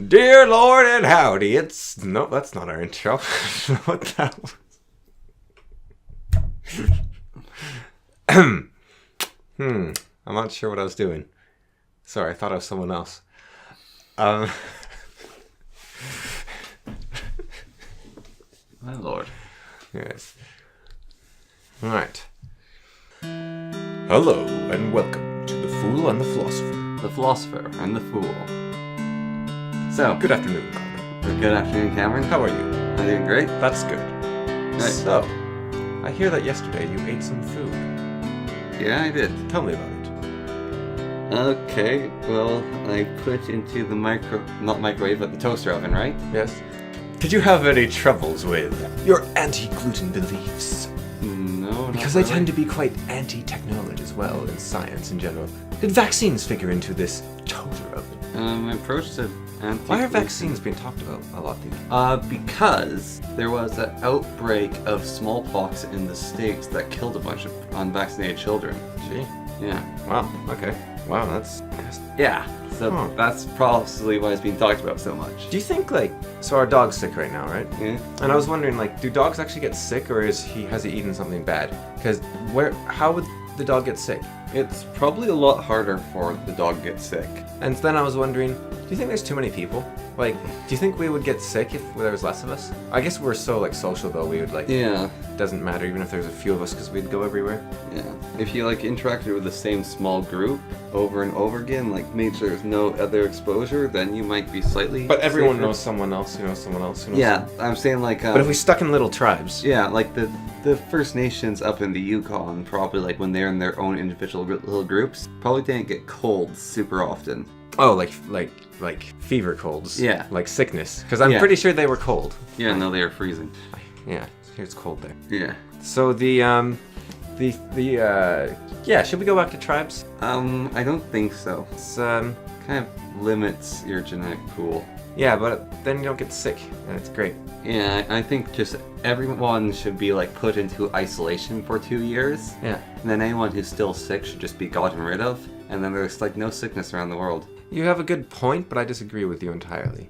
Dear Lord and howdy, it's... No, that's not our intro. What that was? I'm not sure what I was doing. Sorry, I thought I was someone else. My lord. Yes. Alright. Hello, and welcome to The Fool and the Philosopher. The Philosopher and the Fool. So, Good afternoon, Cameron. good afternoon, Cameron. How are you? I'm doing great. That's good. Right. So, I hear that yesterday you ate some food. Yeah, I did. Tell me about it. Okay, well, I put into the not microwave, but the toaster oven, right? Yes? Did you have any troubles with your anti-gluten beliefs? No, Because I tend to be quite anti-technology as well, in science in general. Did vaccines figure into this toaster oven? My approach to Why are vaccines being talked about a lot these days? Because there was an outbreak of smallpox in the States that killed a bunch of unvaccinated children. Gee. Yeah. Wow, okay. Wow, that's... Yeah, so Huh. that's probably why it's being talked about so much. Do you think, like... So our dog's sick right now, right? Yeah. And I was wondering, like, do dogs actually get sick, or has he eaten something bad? Because how would the dog get sick? It's probably a lot harder for the dog to get sick. And then I was wondering, do you think there's too many people? Like, do you think we would get sick if there was less of us? I guess we're so, like, social, though, we would, like... Yeah. Doesn't matter, even if there's a few of us, because we'd go everywhere. Yeah. If you, like, interacted with the same small group over and over again, like, made sure there's no other exposure, then you might be slightly But everyone safer. knows someone else who knows someone else who knows Yeah, someone. I'm saying, like... But if we stuck in little tribes... Yeah, like, the First Nations up in the Yukon, probably, like, when they're in their own individual little groups, probably didn't get colds super often. Oh, like fever colds. Yeah. Like sickness. Because I'm Yeah. pretty sure they were cold. Yeah, no, they were freezing. Yeah, here's cold there. Yeah. So yeah, should we go back to tribes? I don't think so. It's, Kind of limits your genetic pool. yeah, but then you don't get sick, and it's great. Yeah, I think just everyone should be, like, put into isolation for 2 years. Yeah. And then anyone who's still sick should just be gotten rid of. And then there's, like, no sickness around the world. You have a good point, but I disagree with you entirely.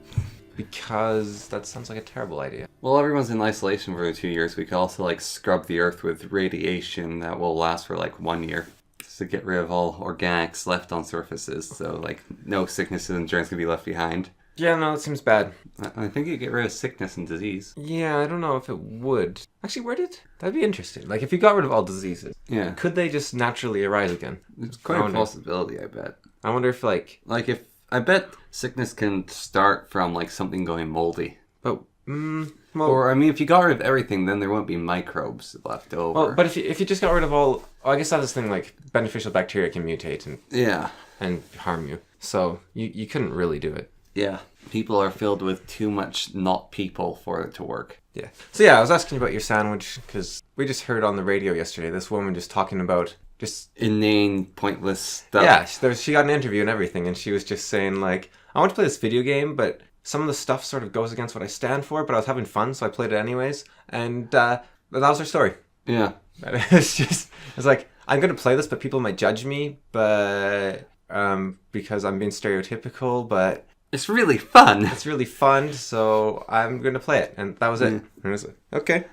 Because that sounds like a terrible idea. Well, everyone's in isolation for 2 years. We could also, like, scrub the earth with radiation that will last for, like, 1 year. Just to get rid of all organics left on surfaces. So, like, no sicknesses and germs can be left behind. Yeah, no, that seems bad. I think you get rid of sickness and disease. Yeah, I don't know if it would. Actually, that'd be interesting. Like, if you got rid of all diseases, Yeah. could they just naturally arise again? It's quite I a wonder. possibility, I bet. I wonder if, like... Like, if... I bet sickness can start from, like, something going moldy. But, well... Or, I mean, if you got rid of everything, then there won't be microbes left over. Well, but if you just got rid of all... I guess that's the thing, like, beneficial bacteria can mutate Yeah. and harm you. So, you couldn't really do it. Yeah. People are filled with too much not people for it to work. Yeah. So, yeah, I was asking about your sandwich, because we just heard on the radio yesterday this woman just talking about just... Inane, pointless stuff. Yeah, she got an interview and everything, and she was just saying, like, I want to play this video game, but some of the stuff sort of goes against what I stand for, but I was having fun, so I played it anyways. And that was her story. Yeah. It's like, I'm going to play this, but people might judge me, but because I'm being stereotypical, but... It's really fun. It's really fun, so I'm going to play it. And that was it. And I was like, okay.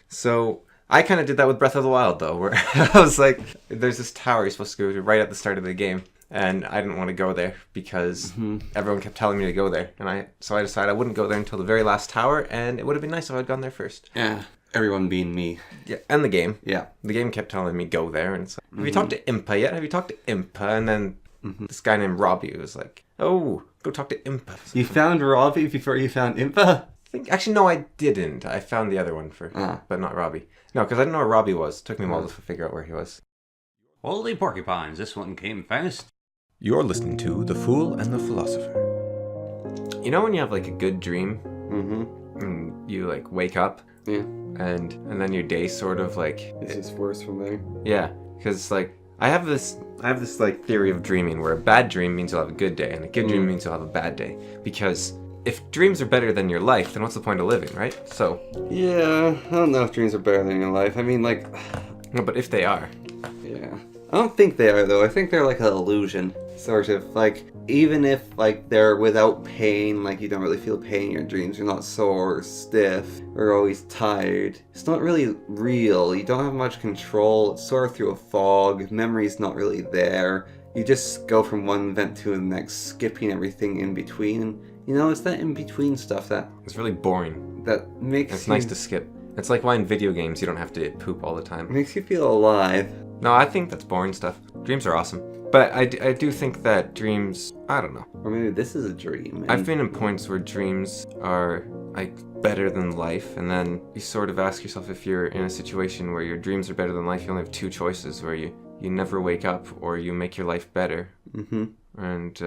So I kind of did that with Breath of the Wild, though, where I was like, there's this tower you're supposed to go to right at the start of the game. And I didn't want to go there because everyone kept telling me to go there. And so I decided I wouldn't go there until the very last tower, and it would have been nice if I'd gone there first. Yeah. Everyone being me. Yeah, and the game. Yeah. The game kept telling me go there, and it's like, have you talked to Impa yet? Have you talked to Impa? And then this guy named Robbie was like, oh, go talk to Impa. You found Robbie before you found Impa? Actually, no, I didn't. I found the other one first, but not Robbie. No, because I didn't know where Robbie was. It took me a while to figure out where he was. Holy porcupines, this one came fast. You're listening to The Fool and the Philosopher. You know when you have, like, a good dream? Mm-hmm. And you, like, wake up? Yeah. And then your day sort of, like... It's just worse from there. Yeah, because, like, I have this, like, theory of dreaming where a bad dream means you'll have a good day, and a good dream means you'll have a bad day. Because if dreams are better than your life, then what's the point of living, right? So... Yeah, I don't know if dreams are better than your life. I mean, like... No, but if they are... Yeah. I don't think they are, though. I think they're like an illusion. Sort of. Like, even if, like, they're without pain, like, you don't really feel pain in your dreams, you're not sore or stiff or always tired. It's not really real. You don't have much control. It's sort of through a fog. Memory's not really there. You just go from one event to the next, skipping everything in between. You know, it's that in-between stuff that It's really boring. makes It's you, nice to skip. It's like why in video games you don't have to poop all the time. makes you feel alive. No, I think that's boring stuff. Dreams are awesome. But I do think that dreams, I don't know. Or maybe this is a dream. I've been in points where dreams are like better than life, and then you sort of ask yourself, if you're in a situation where your dreams are better than life, you only have two choices, where you never wake up or you make your life better. Mm-hmm. And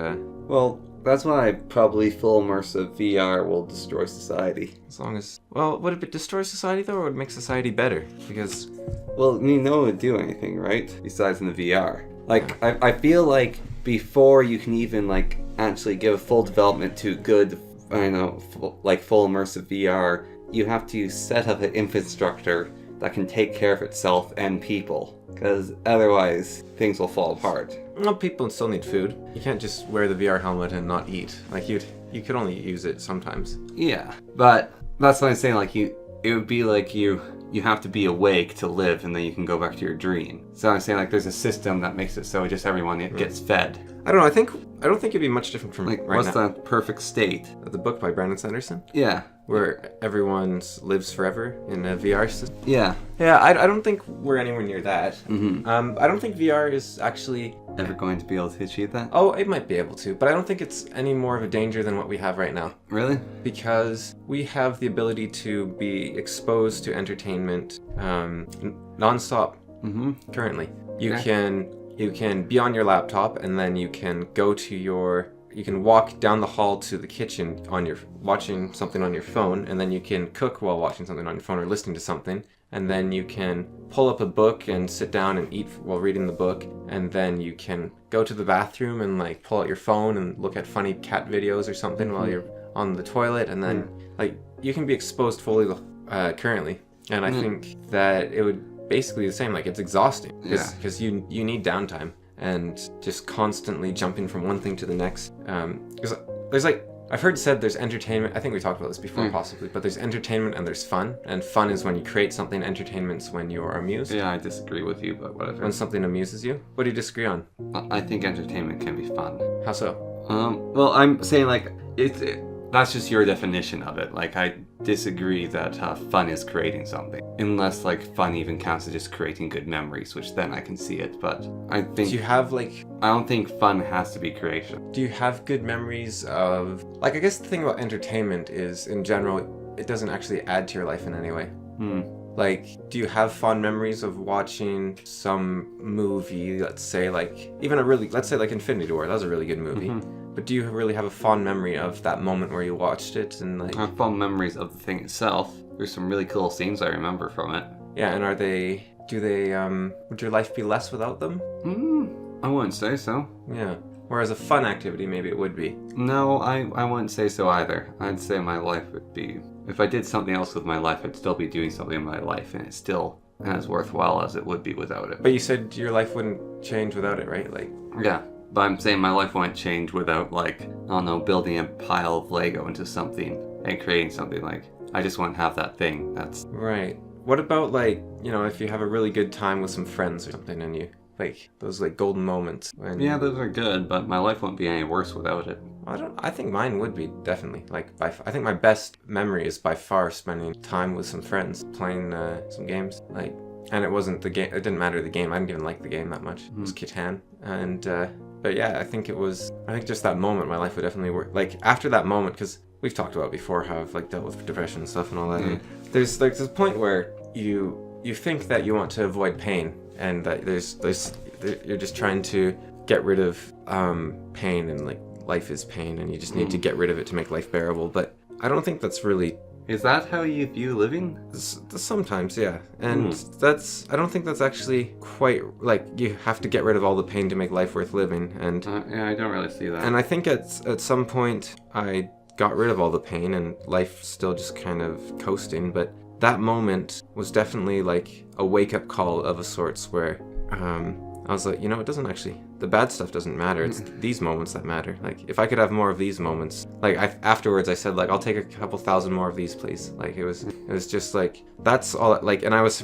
Well, that's why probably full immersive VR will destroy society. as long as, well, would it destroy society though, or would it make society better? Because Well, you know it would do anything, right? Besides in the VR. Like, I feel like before you can even, like, actually give full development to good, full immersive VR, you have to set up an infrastructure that can take care of itself and people. Because otherwise, things will fall apart. well, people still need food. You can't just wear the VR helmet and not eat. Like you could only use it sometimes. Yeah, but that's what I'm saying, like, it would be like you have to be awake to live, and then you can go back to your dream. So I'm saying, like, there's a system that makes it so just everyone gets fed. I don't know. I don't think it'd be much different from Like, right what's now. the perfect state? The book by Brandon Sanderson, Yeah, where everyone lives forever in a VR system. yeah. Yeah, I don't think we're anywhere near that. Mm-hmm. I don't think VR is actually. Ever going to be able to achieve that? Oh, it might be able to, but I don't think it's any more of a danger than what we have right now. Really? Because we have the ability to be exposed to entertainment non-stop Mm-hmm. currently. You Okay. can be on your laptop, and then you can you can walk down the hall to the kitchen watching something on your phone, and then you can cook while watching something on your phone or listening to something, and then you can pull up a book and sit down and eat while reading the book, and then you can go to the bathroom and like pull out your phone and look at funny cat videos or something while you're on the toilet, and then like you can be exposed fully currently, and I think that it would basically the same. Like, it's exhausting because you need downtime and just constantly jumping from one thing to the next. Because there's like, I've heard said there's entertainment. I think we talked about this before possibly, but there's entertainment and there's fun. And fun is when you create something. Entertainment's when you are amused. Yeah, I disagree with you, but whatever. When something amuses you. What do you disagree on? I think entertainment can be fun. How so? Well, I'm saying, like, that's just your definition of it. Like, I disagree that fun is creating something. Unless, like, fun even counts as just creating good memories, which then I can see it. But I think... Do you have like... I don't think fun has to be creation. Do you have good memories of... Like, I guess the thing about entertainment is, in general, it doesn't actually add to your life in any way. Like, do you have fond memories of watching some movie, let's say, like, let's say, like, Infinity War, that was a really good movie. But do you really have a fond memory of that moment where you watched it and, like... I have fond memories of the thing itself. There's some really cool scenes I remember from it. Yeah, and would your life be less without them? I wouldn't say so. Yeah. Whereas a fun activity, maybe it would be. No, I wouldn't say so either. I'd say my life would be... If I did something else with my life, I'd still be doing something in my life, and it's still as worthwhile as it would be without it. But you said your life wouldn't change without it, right? Like... Yeah, but I'm saying my life wouldn't change without, like, I don't know, building a pile of Lego into something and creating something. Like, I just wouldn't have that thing. That's... Right. What about, like, you know, if you have a really good time with some friends or something, and you... Like, those, like, golden moments. When... Yeah, those are good, but my life wouldn't be any worse without it. I think mine would be, definitely. Like, I think my best memory is by far spending time with some friends, playing some games. Like, and it wasn't the game, it didn't matter the game, I didn't even like the game that much. It was Catan. And, but yeah, I think just that moment, my life would definitely work. Like, after that moment, because we've talked about before how I've, like, dealt with depression and stuff and all that. And there's, like, this point where you think that you want to avoid pain, and that you're just trying to get rid of pain, and like life is pain, and you just need to get rid of it to make life bearable. But I don't think that's really... Is that how you view living? Sometimes, yeah. And I don't think that's actually quite, like, you have to get rid of all the pain to make life worth living. And Yeah, I don't really see that. and I think at some point I got rid of all the pain, and life still just kind of coasting. But that moment was definitely like a wake-up call of a sorts, where I I was like, it doesn't actually, the bad stuff doesn't matter. It's these moments that matter. Like, if I could have more of these moments, like, afterwards I said, like, I'll take a couple thousand more of these, please. Like, it was just like, that's all, like, and I was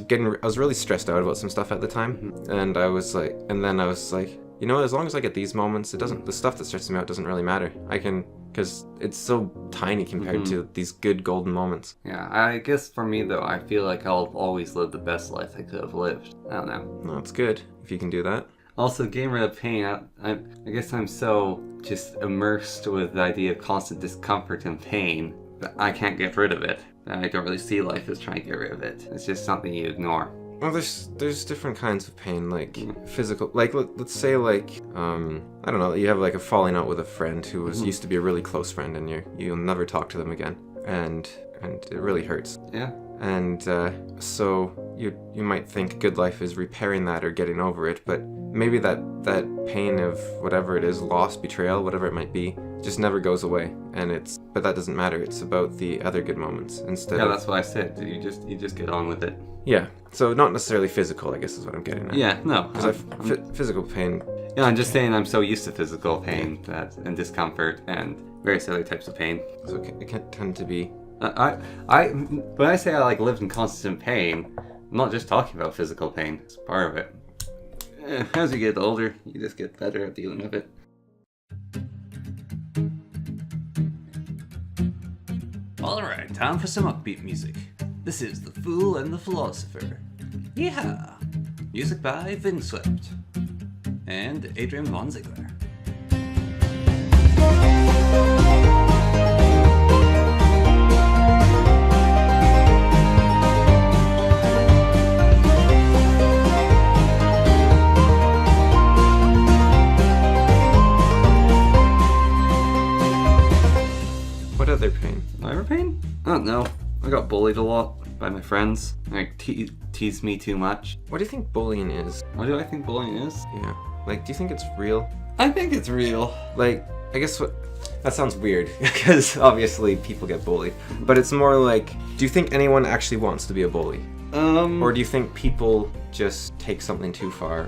really stressed out about some stuff at the time. And I was like, as long as I get these moments, the stuff that stresses me out doesn't really matter. Because it's so tiny compared to these good golden moments. Yeah, I guess for me though, I feel like I'll always live the best life I could have lived. I don't know. No, it's good if you can do that. Also, getting rid of pain, I guess I'm so just immersed with the idea of constant discomfort and pain that I can't get rid of it. And I don't really see life as trying to get rid of it. It's just something you ignore. Well, there's different kinds of pain, like physical, like let's say like I don't know, you have like a falling out with a friend who was used to be a really close friend, and you'll never talk to them again, and it really hurts. Yeah. And so you might think good life is repairing that or getting over it, but maybe that pain of whatever it is, loss, betrayal, whatever it might be, just never goes away. But that doesn't matter. It's about the other good moments instead. Yeah, that's what I said. You just get on with it. Yeah. So not necessarily physical, I guess is what I'm getting at. Yeah. No. Because physical pain. Yeah, I'm just saying I'm so used to physical pain and discomfort and various other types of pain. So it can tend to be. When I say I like lived in constant pain, I'm not just talking about physical pain. It's part of it. As you get older, you just get better at dealing with it. Alright, time for some upbeat music. This is The Fool and the Philosopher. Yeah! Music by Vindsvept and Adrian-von Ziegler. What other pain? Other pain? I don't know. I got bullied a lot by my friends. Like, teased me too much. What do you think bullying is? What do I think bullying is? Yeah. Like, do you think it's real? I think it's real. Like, I guess that sounds weird, because obviously people get bullied. But it's more like, do you think anyone actually wants to be a bully? Or do you think people just take something too far,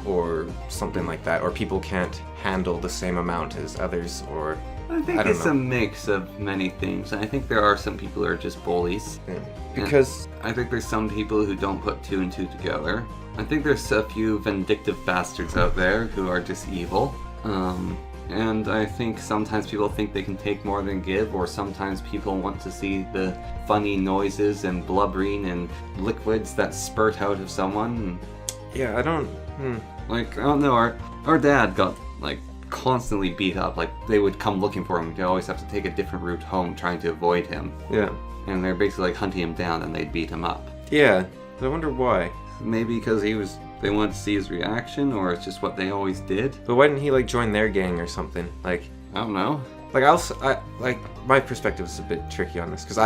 or something like that? Or people can't handle the same amount as others, or... I think it's a mix of many things. I think there are some people who are just bullies. Yeah. Because... I think there's some people who don't put two and two together. I think there's a few vindictive bastards out there who are just evil. And I think sometimes people think they can take more than give, or sometimes people want to see the funny noises and blubbering and liquids that spurt out of someone. Yeah, I don't... Like, I don't know, our dad got, like, constantly beat up. Like, they would come looking for him. They always have to take a different route home trying to avoid him. Yeah. And they're basically like hunting him down, and they'd beat him up. Yeah. I wonder why. Maybe because they wanted to see his reaction, or it's just what they always did. But why didn't he, like, join their gang or something? Like... I don't know. Like, my perspective is a bit tricky on this, because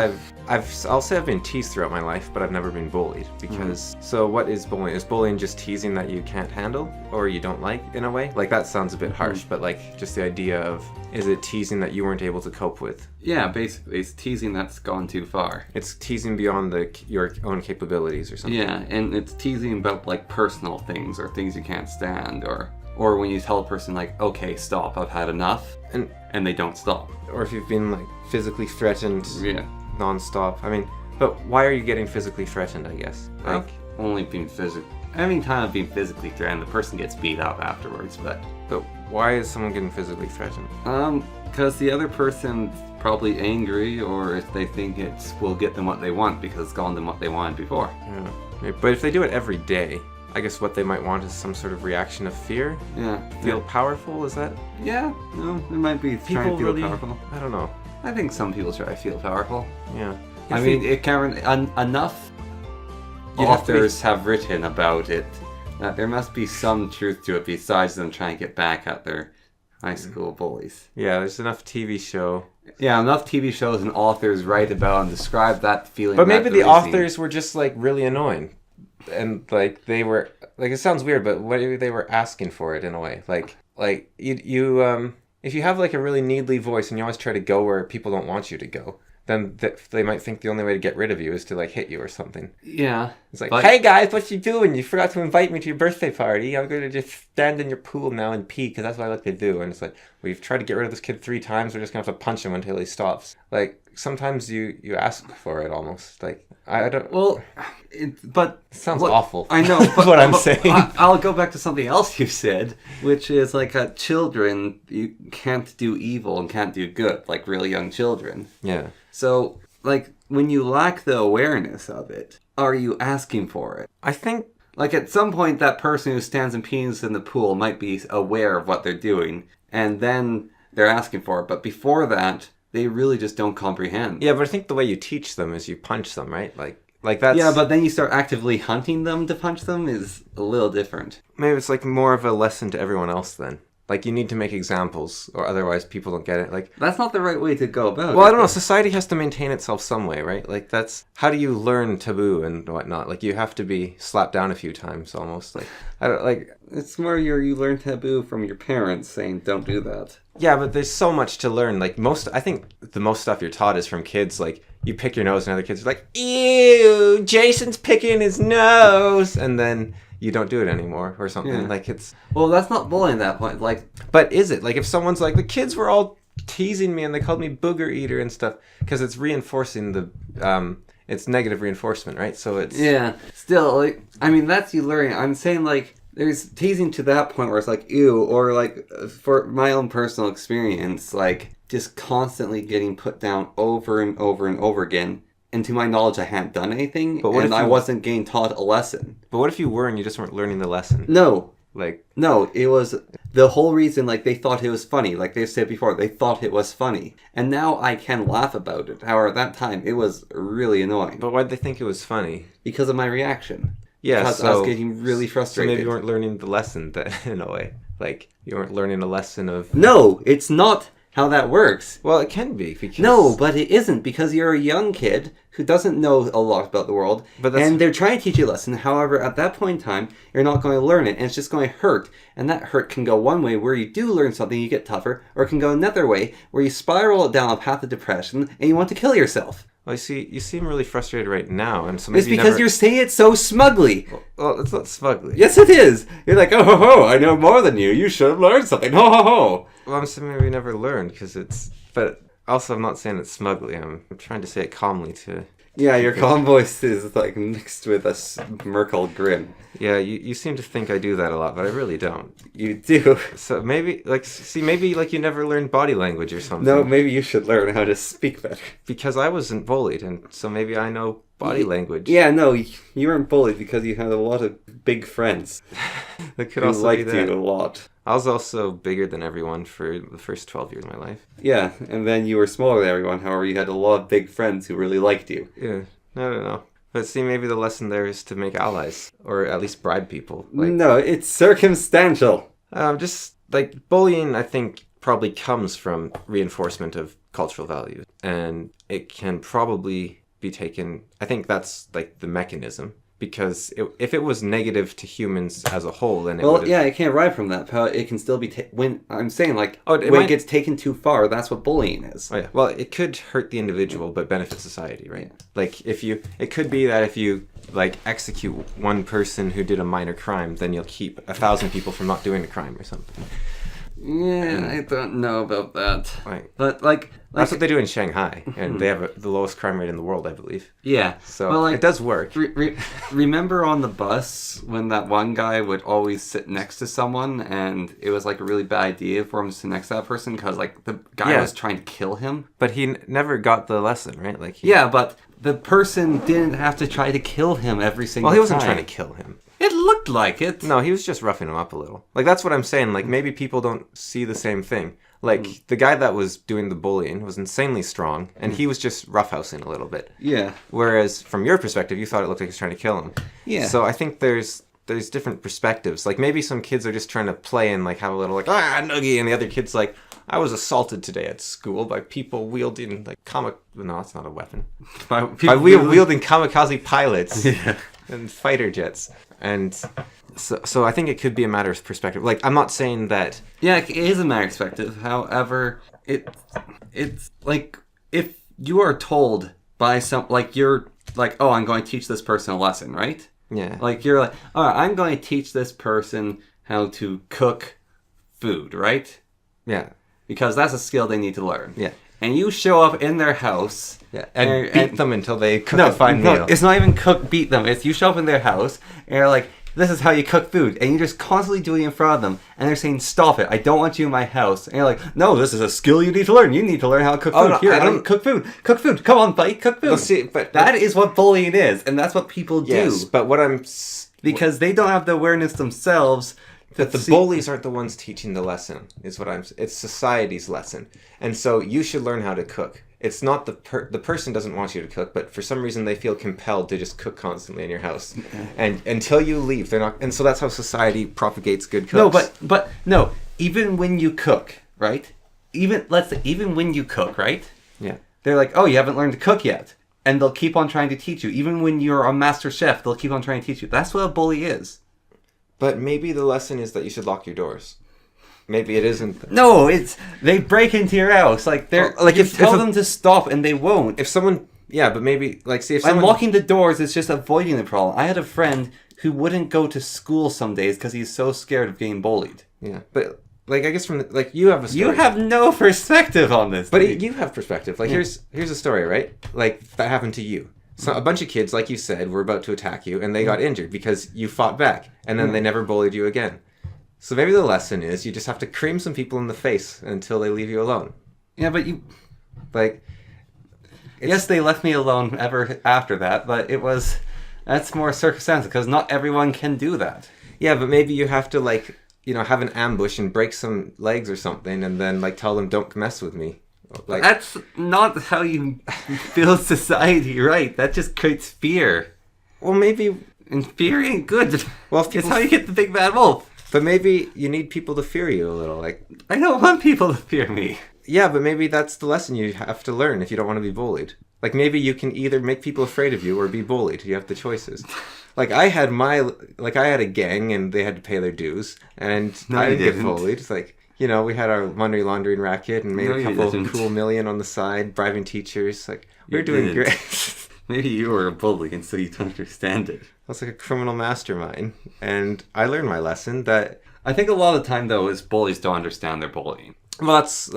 I'll say I've been teased throughout my life, but I've never been bullied, because, so what is bullying? Is bullying just teasing that you can't handle, or you don't like, in a way? Like, that sounds a bit harsh, but, like, just the idea of, is it teasing that you weren't able to cope with? Yeah, basically, it's teasing that's gone too far. It's teasing beyond your own capabilities or something. Yeah, and it's teasing about, like, personal things, or things you can't stand, or when you tell a person, like, okay, stop, I've had enough, and they don't stop. Or if you've been, like, physically threatened non-stop. I mean, but why are you getting physically threatened, I guess? Like, I've only been every time I've been physically threatened, the person gets beat up afterwards, but why is someone getting physically threatened? Because the other person's probably angry, or if they think it will get them what they want because it's gotten them what they wanted before. Yeah. But if they do it every day, I guess what they might want is some sort of reaction of fear. Yeah. Feel powerful, is that? Yeah. No, it might be trying to feel powerful. I don't know. I think some people try to feel powerful. Yeah. I mean, it can enough authors have written about it that there must be some truth to it besides them trying to get back at their high school bullies. Yeah, there's enough TV show. Yeah, enough TV shows and authors write about and describe that feeling. But maybe the authors were just, like, really annoying. And, like, they were, like, it sounds weird, but maybe they were asking for it in a way. Like you if you have, like, a really needly voice and you always try to go where people don't want you to go, then they might think the only way to get rid of you is to like hit you or something. Yeah. It's like, hey guys, what you doing? You forgot to invite me to your birthday party. I'm going to just stand in your pool now and pee because that's what I like to do. And it's like, we've tried to get rid of this kid 3 times. We're just going to have to punch him until he stops. Like, sometimes you ask for it almost. Like, I don't... Well, but... It sounds awful. I know, but... what I'm saying. I'll go back to something else you said, which is like children, you can't do evil and can't do good, like really young children. Yeah. So, like, when you lack the awareness of it, are you asking for it? I think... Like, at some point, that person who stands and pees in the pool might be aware of what they're doing, and then they're asking for it. But before that, they really just don't comprehend. Yeah, but I think the way you teach them is you punch them, right? Like that's... Yeah, but then you start actively hunting them to punch them is a little different. Maybe it's like more of a lesson to everyone else then. Like, you need to make examples, or otherwise people don't get it. Like, that's not the right way to go about it. Well, I don't know. Society has to maintain itself some way, right? Like, that's... How do you learn taboo and whatnot? Like, you have to be slapped down a few times, almost. Like, I don't... Like... It's more you learn taboo from your parents saying, don't do that. Yeah, but there's so much to learn. Like, I think the most stuff you're taught is from kids. Like, you pick your nose and other kids are like, ew, Jason's picking his nose! And then... you don't do it anymore or something. Yeah. Like, it's... Well, that's not bullying at that point. Like, but is it? Like, if someone's like, the kids were all teasing me and they called me booger eater and stuff, because it's reinforcing the... it's negative reinforcement, right? So it's... Yeah. Still, like, I mean, that's you learning. I'm saying, like, there's teasing to that point where it's like, ew, or, like, for my own personal experience, like, just constantly getting put down over and over and over again. And to my knowledge, I hadn't done anything, and I wasn't getting taught a lesson. But what if you were and you just weren't learning the lesson? No. Like... No, it was the whole reason, like, they thought it was funny. Like they said before, they thought it was funny. And now I can laugh about it. However, at that time, it was really annoying. But why'd they think it was funny? Because of my reaction. Yeah, because I was getting really frustrated. So maybe you weren't learning the lesson, in a way. Like, you weren't learning a lesson of... No, it's not how that works. Well, it can be, because... No, but it isn't, because you're a young kid who doesn't know a lot about the world, and they're trying to teach you a lesson. However, at that point in time, you're not going to learn it, and it's just going to hurt. And that hurt can go one way, where you do learn something, you get tougher, or it can go another way, where you spiral down a path of depression, and you want to kill yourself. Well, you seem really frustrated right now, and so maybe it's because you're saying it so smugly. Well, it's not smugly. Yes, it is. You're like, oh ho ho, I know more than you. You should have learned something. Ho ho ho. Well, I'm saying maybe we never learned, because it's... But also, I'm not saying it smugly. I'm trying to say it calmly to... Yeah, your calm voice is like mixed with a Merkel grin. Yeah, you seem to think I do that a lot, but I really don't. You do. So maybe, maybe you never learned body language or something. No, maybe you should learn how to speak better. Because I wasn't bullied, and so maybe I know body language. Yeah, no, you weren't bullied because you had a lot of big friends. That could also liked be that. You a lot. I was also bigger than everyone for the first 12 years of my life. Yeah, and then you were smaller than everyone. However, you had a lot of big friends who really liked you. Yeah, I don't know. But see, maybe the lesson there is to make allies, or at least bribe people. No, it's circumstantial. Just, bullying, I think, probably comes from reinforcement of cultural values. And it can probably be taken... I think that's, the mechanism. Because if it was negative to humans as a whole, then it would... Well, yeah, it can't ride from that. It can still be... when I'm saying, when it gets taken too far, that's what bullying is. Oh, yeah. Well, it could hurt the individual, but benefit society, right? It could be that if you, execute one person who did a minor crime, then you'll keep 1,000 people from not doing a crime or something. Yeah, I don't know about that. Right. But, that's what they do in Shanghai, and they have the lowest crime rate in the world, I believe. Yeah. So, it does work. Remember on the bus when that one guy would always sit next to someone, and it was, a really bad idea for him to sit next to that person, because, the guy was trying to kill him? But he never got the lesson, right? Yeah, but the person didn't have to try to kill him every single time. Well, he wasn't trying to kill him. It looked like it. No, he was just roughing him up a little. That's what I'm saying. Maybe people don't see the same thing. The guy that was doing the bullying was insanely strong, and he was just roughhousing a little bit. Yeah. Whereas, from your perspective, you thought it looked like he was trying to kill him. Yeah. So I think there's different perspectives. Maybe some kids are just trying to play and, have a little, noogie, and the other kid's I was assaulted today at school by people wielding, No, that's not a weapon. By wielding kamikaze pilots. Yeah. And fighter jets. And so I think it could be a matter of perspective. I'm not saying that... Yeah, it is a matter of perspective. However, it's if you are told by you're like, oh, I'm going to teach this person a lesson, right? Yeah. Like, you're like, all right, I'm going to teach this person how to cook food, right? Yeah. Because that's a skill they need to learn. Yeah. And you show up in their house. Yeah. And beat them until they cook a fine no, meal. it's not even beat them. It's you show up in their house and you're like, this is how you cook food. And you're just constantly doing it in front of them. And they're saying, stop it. I don't want you in my house. And you're like, no, this is a skill you need to learn. You need to learn how to cook food. No, Here, I don't... cook food. Cook food. Come on, buddy. Cook food. Well, see, but that is what bullying is. And that's what people do. Yes, but what I'm... Because they don't have the awareness themselves. But the bullies aren't the ones teaching the lesson, is what I'm... It's society's lesson. And so you should learn how to cook. It's not the person doesn't want you to cook, but for some reason they feel compelled to just cook constantly in your house. And until you leave, they're not... And so that's how society propagates good cooks. No, even when you cook, right? Even when you cook, right? Yeah. They're like, oh, you haven't learned to cook yet. And they'll keep on trying to teach you. Even when you're a master chef, they'll keep on trying to teach you. That's what a bully is. But maybe the lesson is that you should lock your doors. Maybe it isn't. No, it's they break into your house. Like they're like you tell them to stop and they won't. If someone, yeah, but maybe like see if someone... And locking the doors is just avoiding the problem. I had a friend who wouldn't go to school some days because he's so scared of getting bullied. Yeah, but like I guess from like you have a story. You have no perspective on this. But you have perspective. Like here's a story, right? Like that happened to you. So a bunch of kids, like you said, were about to attack you, and they got injured because you fought back, and then they never bullied you again. So maybe the lesson is you just have to cream some people in the face until they leave you alone. Yeah, but you... Like... Yes, they left me alone ever after that, but that's more circumstantial, because not everyone can do that. Yeah, but maybe you have to, like, you know, have an ambush and break some legs or something, and then, like, tell them, don't mess with me. Like, that's not how you build society, right? That just creates fear. Well, maybe... And fear ain't good. Well, if people... It's how you get the big bad wolf. But maybe you need people to fear you a little. Like, I don't want people to fear me. Yeah, but maybe that's the lesson you have to learn if you don't want to be bullied. Like, maybe you can either make people afraid of you or be bullied. You have the choices. Like, I had a gang and they had to pay their dues. And I didn't get bullied. It's like... You know, we had our money laundering racket and made a couple cool million on the side, bribing teachers. Like, we were doing great. Maybe you were a bully and so you don't understand it. I was like a criminal mastermind. And I learned my lesson that... I think a lot of the time, though, is bullies don't understand their bullying. Well, that's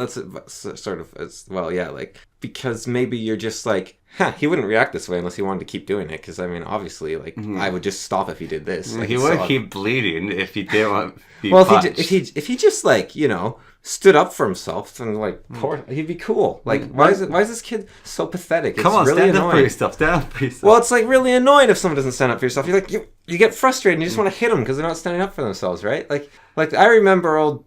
sort of... Well, yeah, like... Because maybe you're just like... he wouldn't react this way unless he wanted to keep doing it. Because, I mean, obviously, like, I would just stop if he did this. Like, he wouldn't keep bleeding if he didn't want to be well, punched. if he just, like, you know, stood up for himself and, like, he'd be cool. Like, why is this kid so pathetic? It's Come on, really stand annoying. up for yourself. Stand up for yourself. Well, it's, like, really annoying if someone doesn't stand up for yourself. You're like, you get frustrated and you just want to hit them because they're not standing up for themselves, right? Like I remember old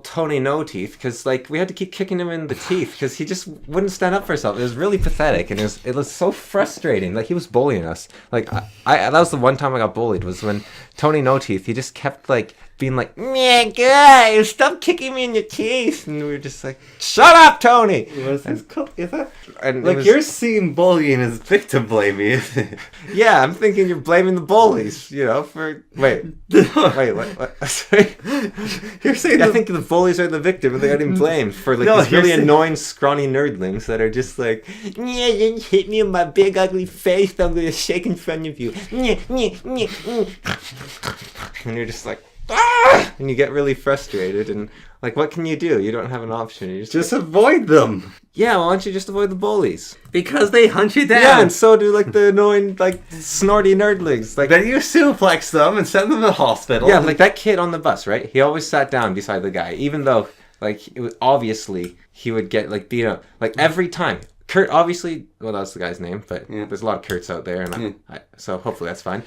Tony No Teeth, because like we had to keep kicking him in the teeth because he just wouldn't stand up for himself. It was really pathetic and it was so frustrating. Like he was bullying us. Like I that was the one time I got bullied, was when Tony No Teeth, he just kept like being like, "Man, guys, stop kicking me in the teeth," and we were just like, "Shut up, Tony!" Is that? And like you're seeing bullying as victim blaming, isn't it? Yeah, I'm thinking you're blaming the bullies, you know, for... Wait, what? Sorry. You're saying I think the bullies are the victim and they're getting blamed for like these really annoying, scrawny nerdlings that are just like, "Yeah, you hit me in my big ugly face, I'm going to shake in front of you." And you're just like, "Ah!" And you get really frustrated and like, what can you do? You don't have an option. You just avoid them. Yeah, why don't you just avoid the bullies? Because they hunt you down. Yeah, and so do like the annoying, like snorty nerdlings. Like then you suplex them and send them to the hospital. Yeah, like that kid on the bus, right? He always sat down beside the guy, even though like it was obviously he would get like beat up like every time. Kurt, obviously, well, that's the guy's name, but there's a lot of Kurts out there, and so hopefully that's fine.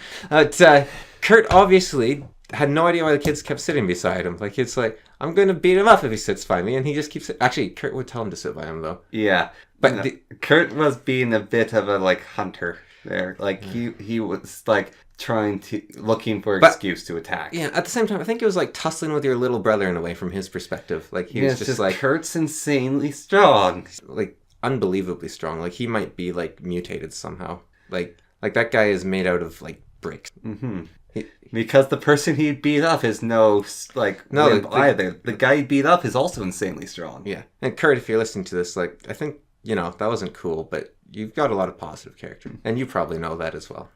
Kurt obviously had no idea why the kids kept sitting beside him. Like, it's like, I'm going to beat him up if he sits by me, and he just keeps... Actually, Kurt would tell him to sit by him, though. Yeah. But Kurt was being a bit of a, like, hunter there. Like, he was, like, looking for excuse to attack. Yeah, at the same time, I think it was, like, tussling with your little brother in a way from his perspective. Like, he was just like... Kurt's insanely strong. Like, unbelievably strong. Like, he might be, like, mutated somehow. Like that guy is made out of, like, bricks. Mm-hmm. Because the person he beat up is either. The guy he beat up is also insanely strong. Yeah. And Kurt, if you're listening to this, like, I think that wasn't cool, but you've got a lot of positive character. And you probably know that as well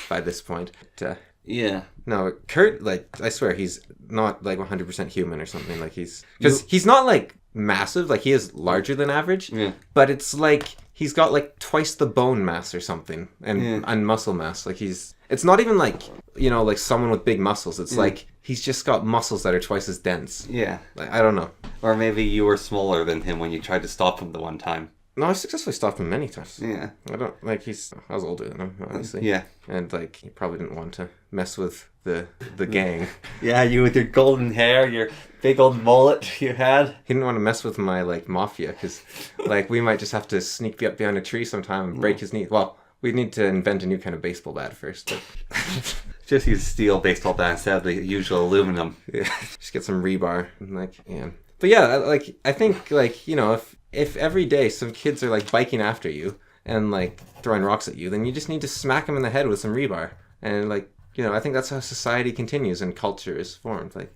by this point. But, Yeah. no, Kurt, like, I swear, he's not, like, 100% human or something. Like, because he's not, like, massive. Like, he is larger than average. Yeah. But it's, like, he's got, like, twice the bone mass or something. And muscle mass. Like, it's not even, like, like someone with big muscles. It's, like, he's just got muscles that are twice as dense. Yeah. Like, I don't know. Or maybe you were smaller than him when you tried to stop him the one time. No, I successfully stopped him many times. Yeah. I don't, like, I was older than him, obviously. Yeah. And, like, he probably didn't want to mess with the gang. Yeah, you with your golden hair, your big old mullet you had. He didn't want to mess with my, like, mafia, because, like, we might just have to sneak up behind a tree sometime and break his knee. Well, we'd need to invent a new kind of baseball bat first, but... Just use steel baseball bat instead of the usual aluminum. Yeah. Just get some rebar. And, like, yeah. But, yeah, like, I think, like, if every day some kids are, like, biking after you and, like, throwing rocks at you, then you just need to smack them in the head with some rebar. And, like, I think that's how society continues and culture is formed. Like,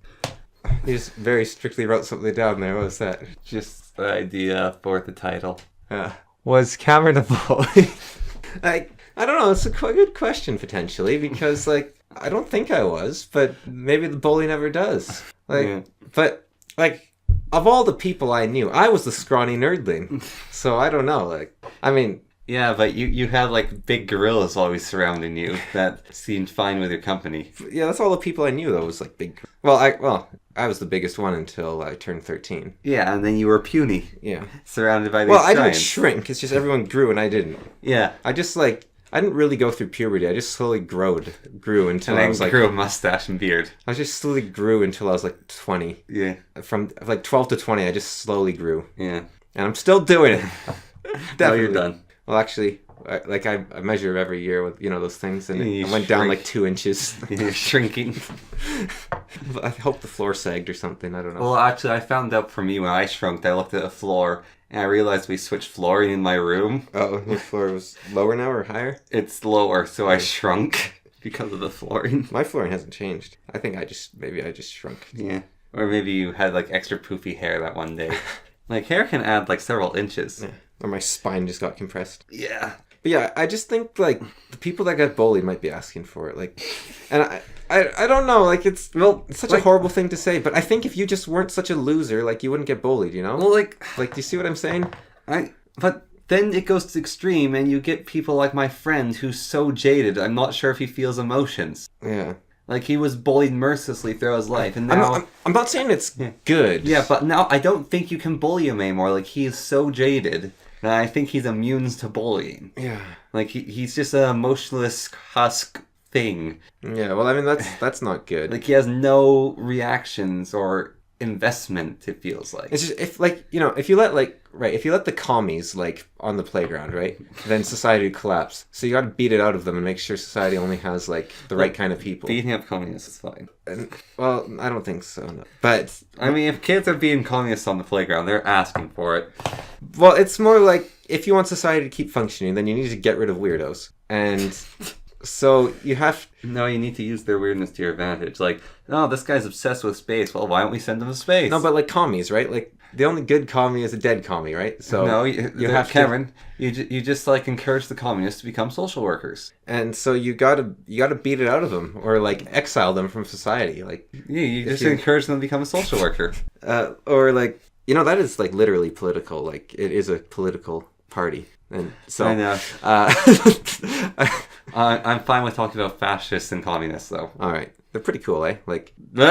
you just very strictly wrote something down there. What was that? Just the idea for the title. Was Cameron a bully? Like, I don't know. It's a good question, potentially, because, like, I don't think I was, but maybe the bully never does. Like, but, like... Of all the people I knew, I was the scrawny nerdling. So I don't know, like, I mean... Yeah, but you had, like, big gorillas always surrounding you that seemed fine with your company. Yeah, that's all the people I knew, though, was, like, big... I was the biggest one until I turned 13. Yeah, and then you were puny. Yeah. Surrounded by these giants. Well, I didn't shrink, it's just everyone grew and I didn't. Yeah. I just, like... I didn't really go through puberty. I just slowly grew until I was like... grew a mustache and beard. I just slowly grew until I was like 20. Yeah. From like 12 to 20, I just slowly grew. Yeah. And I'm still doing it. Now you're done. Well, actually, I measure every year with, those things, and I went down like 2 inches. You're shrinking. I hope the floor sagged or something. I don't know. Well, actually, I found out for me when I shrunk, I looked at the floor, and I realized we switched flooring in my room. Oh, your floor was lower now or higher? It's lower, so I shrunk because of the flooring. My flooring hasn't changed. I think maybe I just shrunk. Yeah. Or maybe you had, like, extra poofy hair that one day. Like, hair can add, like, several inches. Yeah. Or my spine just got compressed. Yeah. But yeah, I just think, like, the people that get bullied might be asking for it. Like, and I don't know, like, it's such a horrible thing to say, but I think if you just weren't such a loser, like, you wouldn't get bullied, Well, like, do you see what I'm saying? But then it goes to extreme, and you get people like my friend who's so jaded, I'm not sure if he feels emotions. Yeah. Like, he was bullied mercilessly throughout his life, and now... I'm not saying it's good. Yeah, but now I don't think you can bully him anymore. Like, he is so jaded that I think he's immune to bullying. Yeah. Like, he's just an emotionless husk thing. Yeah, well, I mean, that's not good. Like, he has no reactions or investment, it feels like. It's just, if you let the commies, like, on the playground, right, then society would collapse. So you gotta beat it out of them and make sure society only has, like, the right kind of people. Beating up communists is fine. Well, I don't think so, no. But... I mean, if kids are beating communists on the playground, they're asking for it. Well, it's more like, if you want society to keep functioning, then you need to get rid of weirdos. And... So you have... No, you need to use their weirdness to your advantage. Like, oh, this guy's obsessed with space. Well, why don't we send him to space? No, but like commies, right? Like, the only good commie is a dead commie, right? So no, you have Cameron. You just like encourage the communists to become social workers, and so you gotta beat it out of them, or like exile them from society. Like, yeah, you just encourage them to become a social worker, or like that is like literally political. Like, it is a political party. And so I know. I'm fine with talking about fascists and communists, though. All right, they're pretty cool, eh? Like, no.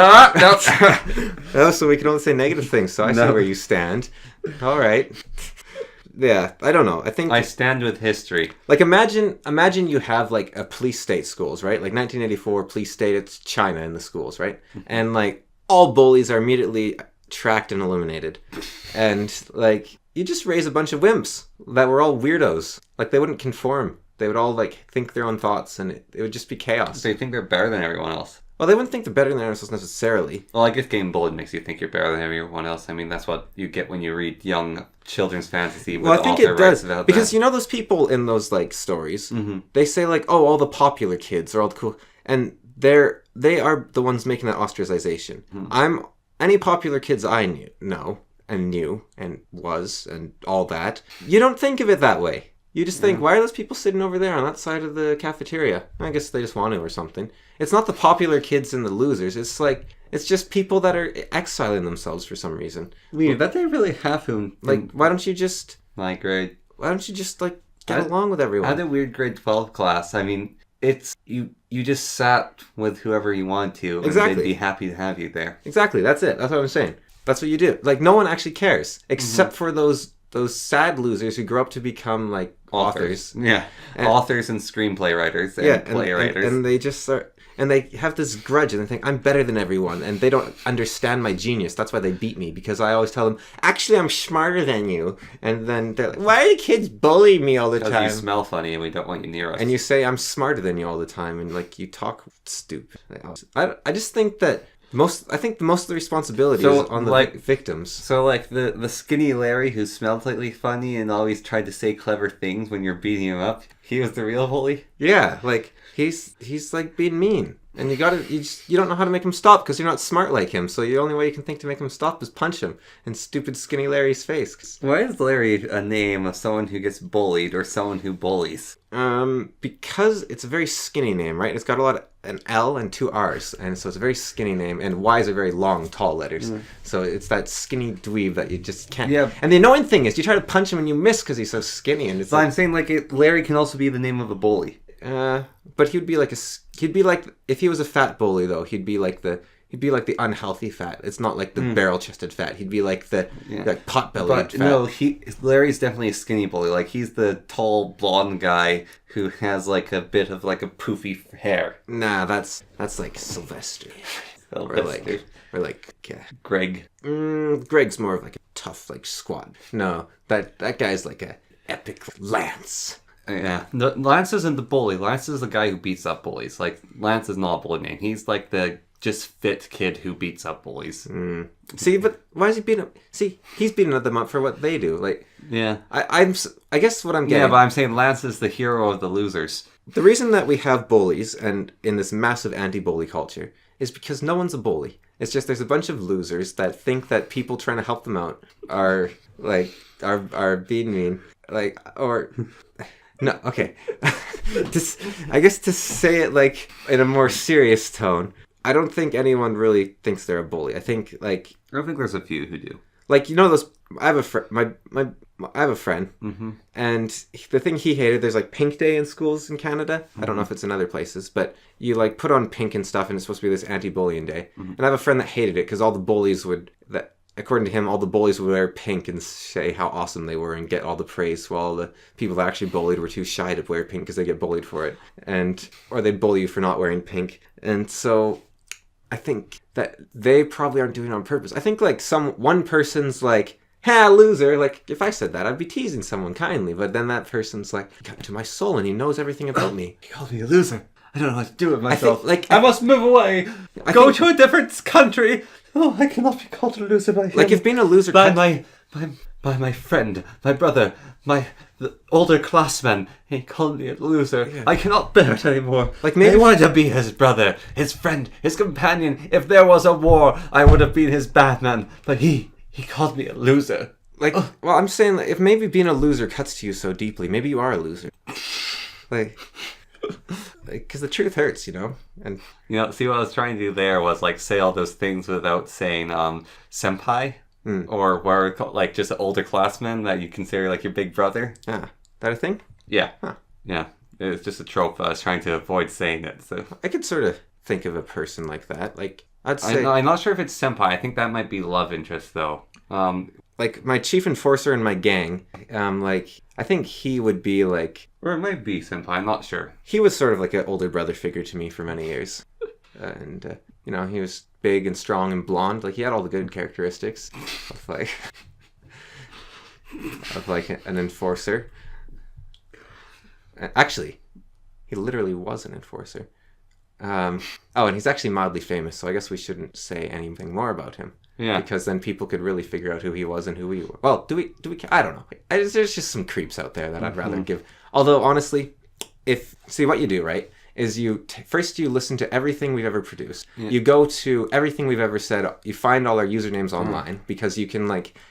Oh, so we can only say negative things. So I see where you stand. All right. Yeah, I don't know. I think I stand with history. Like, imagine you have like a police state schools, right? Like 1984 police state. It's China in the schools, right? And like all bullies are immediately tracked and eliminated, and like. You just raise a bunch of wimps that were all weirdos. Like, they wouldn't conform. They would all, like, think their own thoughts, and it would just be chaos. So you think they're better than everyone else? Well, they wouldn't think they're better than everyone else necessarily. Well, I guess getting bullied makes you think you're better than everyone else. I mean, that's what you get when you read young children's fantasy with author writes about that. Because those people in those, like, stories, they say, like, oh, all the popular kids are all the cool... And they are the ones making that ostracization. Any popular kids I know... and knew and was and all that, you don't think of it that way. You just think, why are those people sitting over there on that side of the cafeteria? I guess they just want to or something. It's not the popular kids and the losers. It's like, it's just people that are exiling themselves for some reason. Weird that they really have him. Like, why don't you just... My grade. Why don't you just, like, get along with everyone? I had a weird grade 12 class. I mean, it's... You just sat with whoever you want to. And Exactly. they'd be happy to have you there. Exactly, that's it. That's what I'm saying. That's what you do. Like, no one actually cares. Except for those sad losers who grow up to become, like, authors. Yeah. And, authors and screenplay writers and playwriters. And they just start... And they have this grudge and they think, I'm better than everyone. And they don't understand my genius. That's why they beat me. Because I always tell them, actually, I'm smarter than you. And then they're like, why are the kids bullying me all the time? Because you smell funny and we don't want you near us. And you say, I'm smarter than you all the time. And, like, you talk stupid. I just think that most of the responsibility is on the victims. So, like, the skinny Larry who smelled slightly funny and always tried to say clever things when you're beating him up, he was the real bully? Yeah, like... He's like being mean, and you don't know how to make him stop because you're not smart like him. So the only way you can think to make him stop is punch him in stupid skinny Larry's face. Why is Larry a name of someone who gets bullied or someone who bullies? Because it's a very skinny name, right? It's got an L and 2 R's, and so it's a very skinny name. And Y's are very long, tall letters. So it's that skinny dweeb that you just can't. Yeah. And the annoying thing is, you try to punch him and you miss because he's so skinny. And it's. So I'm saying Larry can also be the name of a bully. But he'd be like if he was a fat bully though, he'd be like the unhealthy fat. It's not like the barrel-chested fat. He'd be like the pot-bellied fat. No, Larry's definitely a skinny bully. Like, he's the tall blonde guy who has like a bit of like a poofy hair. Nah, that's like Sylvester. Or like Greg. Greg's more of like a tough like squad. No, that guy's like a epic Lance. Yeah, no, Lance isn't the bully. Lance is the guy who beats up bullies. Like, Lance is not a bully name. He's like the just fit kid who beats up bullies. See, but why is he beating up? See, he's beating them up for what they do. Like, yeah, I guess what I'm getting. Yeah, but I'm saying Lance is the hero of the losers. The reason that we have bullies and in this massive anti-bully culture is because no one's a bully. It's just there's a bunch of losers that think that people trying to help them out are being mean, like, or. No, okay. I guess to say it like in a more serious tone, I don't think anyone really thinks they're a bully. I think like I think there's a few who do. Like, you know those. I have a friend. I have a friend, and the thing he hated. There's like Pink Day in schools in Canada. I don't know if it's in other places, but you like put on pink and stuff, and it's supposed to be this anti-bullying day. And I have a friend that hated it because all the bullies would according to him, all the bullies would wear pink and say how awesome they were and get all the praise, while the people that actually bullied were too shy to wear pink because they get bullied for it, or they bully you for not wearing pink. And so I think that they probably aren't doing it on purpose. I think like one person's like, ha, loser. Like, if I said that, I'd be teasing someone kindly, but then that person's like, he got into my soul and he knows everything about me. He called me a loser. I don't know what to do with myself. I must move away. Go to a different country. Oh, I cannot be called a loser by him. Like, if being a loser... By my friend, my brother, the older classman. He called me a loser. Yeah. I cannot bear it anymore. Like, maybe I wanted to be his brother, his friend, his companion. If there was a war, I would have been his Batman. But he called me a loser. Like, well, I'm saying, like, if maybe being a loser cuts to you so deeply, maybe you are a loser. Like, because the truth hurts, you know? And see what I was trying to do there was, like, say all those things without saying, senpai, or what are called, like, just an older classman that you consider, like, your big brother. Yeah. That a thing? Yeah. Huh. Yeah. It's just a trope. I was trying to avoid saying it, so. I could sort of think of a person like that. Like, I'd say... I'm not sure if it's senpai. I think that might be love interest, though. Like, my chief enforcer in my gang, like, I think he would be, like... Or it might be senpai, I'm not sure. He was sort of like an older brother figure to me for many years. And, you know, he was big and strong and blonde. Like, he had all the good characteristics of, like an enforcer. Actually, he literally was an enforcer. And he's actually mildly famous, so I guess we shouldn't say anything more about him. Yeah. Because then people could really figure out who he was and who we were. Well, do we? I don't know. There's just some creeps out there that I'd rather give. Although, honestly, what you do, right, is first you listen to everything we've ever produced. Yeah. You go to everything we've ever said. You find all our usernames online because you can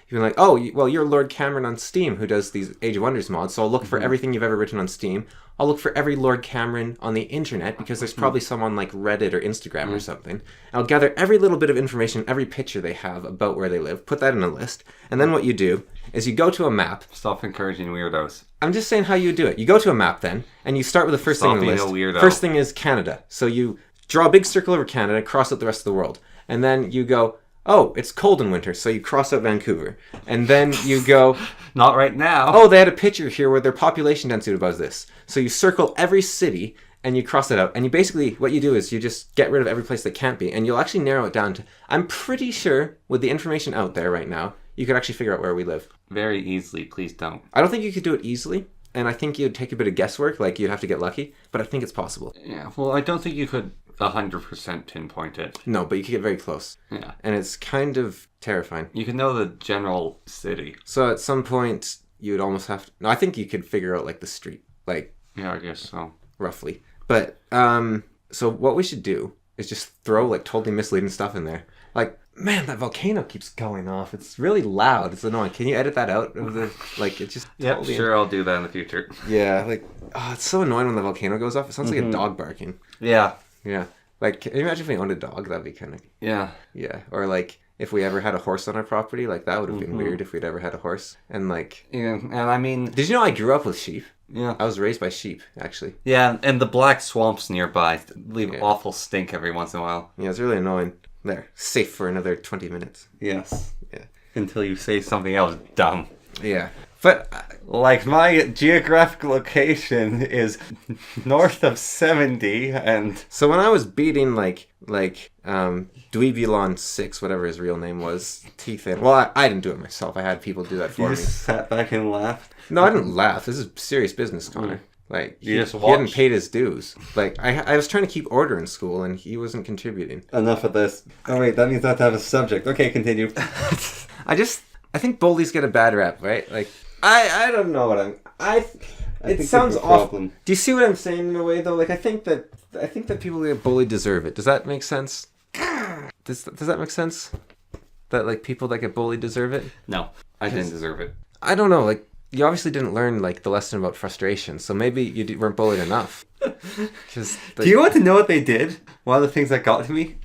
You're like, oh, well, you're Lord Cameron on Steam who does these Age of Wonders mods, so I'll look for everything you've ever written on Steam. I'll look for every Lord Cameron on the internet, because there's probably some on like Reddit or Instagram or something. I'll gather every little bit of information, every picture they have about where they live, put that in a list, and then what you do is you go to a map. Stop encouraging weirdos. I'm just saying how you do it. You go to a map then, and you start with the first thing on the list. Stop being a weirdo. First thing is Canada. So you draw a big circle over Canada, cross out the rest of the world. And then you go, oh, it's cold in winter, so you cross out Vancouver. And then you go, Not right now. oh, they had a picture here where their population density was this. So you circle every city and you cross it out. And you basically, what you do is you just get rid of every place that can't be. And you'll actually narrow it down to, I'm pretty sure with the information out there right now, you could actually figure out where we live. Very easily, please don't. I don't think you could do it easily. And I think you'd take a bit of guesswork, like you'd have to get lucky. But I think it's possible. Yeah, well, I don't think you could 100% pinpoint it. No, but you could get very close. Yeah. And it's kind of terrifying. You can know the general city. So at some point, you would almost have to... No, I think you could figure out, like, the street. Like, Yeah, I guess so. roughly. But, so what we should do is just throw, like, totally misleading stuff in there. Like, man, that volcano keeps going off. It's really loud. It's annoying. Can you edit that out of the... Like, it just... Yep, totally... sure, I'll do that in the future. Yeah, like... Oh, it's so annoying when the volcano goes off. It sounds like a dog barking. Yeah. Yeah. Like, can you imagine if we owned a dog? That'd be kind of... Yeah. Yeah. Or, like, if we ever had a horse on our property, like, that would have been weird if we'd ever had a horse. And, like... Yeah, and I mean... Did you know I grew up with sheep? Yeah. I was raised by sheep, actually. Yeah, and the black swamps nearby leave awful stink every once in a while. Yeah, it's really annoying. There. Safe for another 20 minutes. Yes. Yeah. Until you say something else dumb. Yeah. But... Like, my geographic location is north of 70, and... So when I was beating, Dweebulon 6, whatever his real name was, teeth in... Well, I didn't do it myself. I had people do that for You me. just sat back and laughed. No, I didn't laugh. This is serious business, Connor. Like, You just he hadn't watched. paid his dues. Like, I was trying to keep order in school, and he wasn't contributing. Enough of this. Oh wait, that means I have to have a subject. Okay, continue. I think bullies get a bad rap, right? Like, I don't know what it sounds awful. Do you see what I'm saying in a way though? Like, I think that people who get bullied deserve it. Does that make sense? Does that make sense? That like people that get bullied deserve it? No, I didn't deserve it. I don't know. Like, you obviously didn't learn like the lesson about frustration, so maybe you weren't bullied enough. Do you want to know what they did? One of the things that got to me.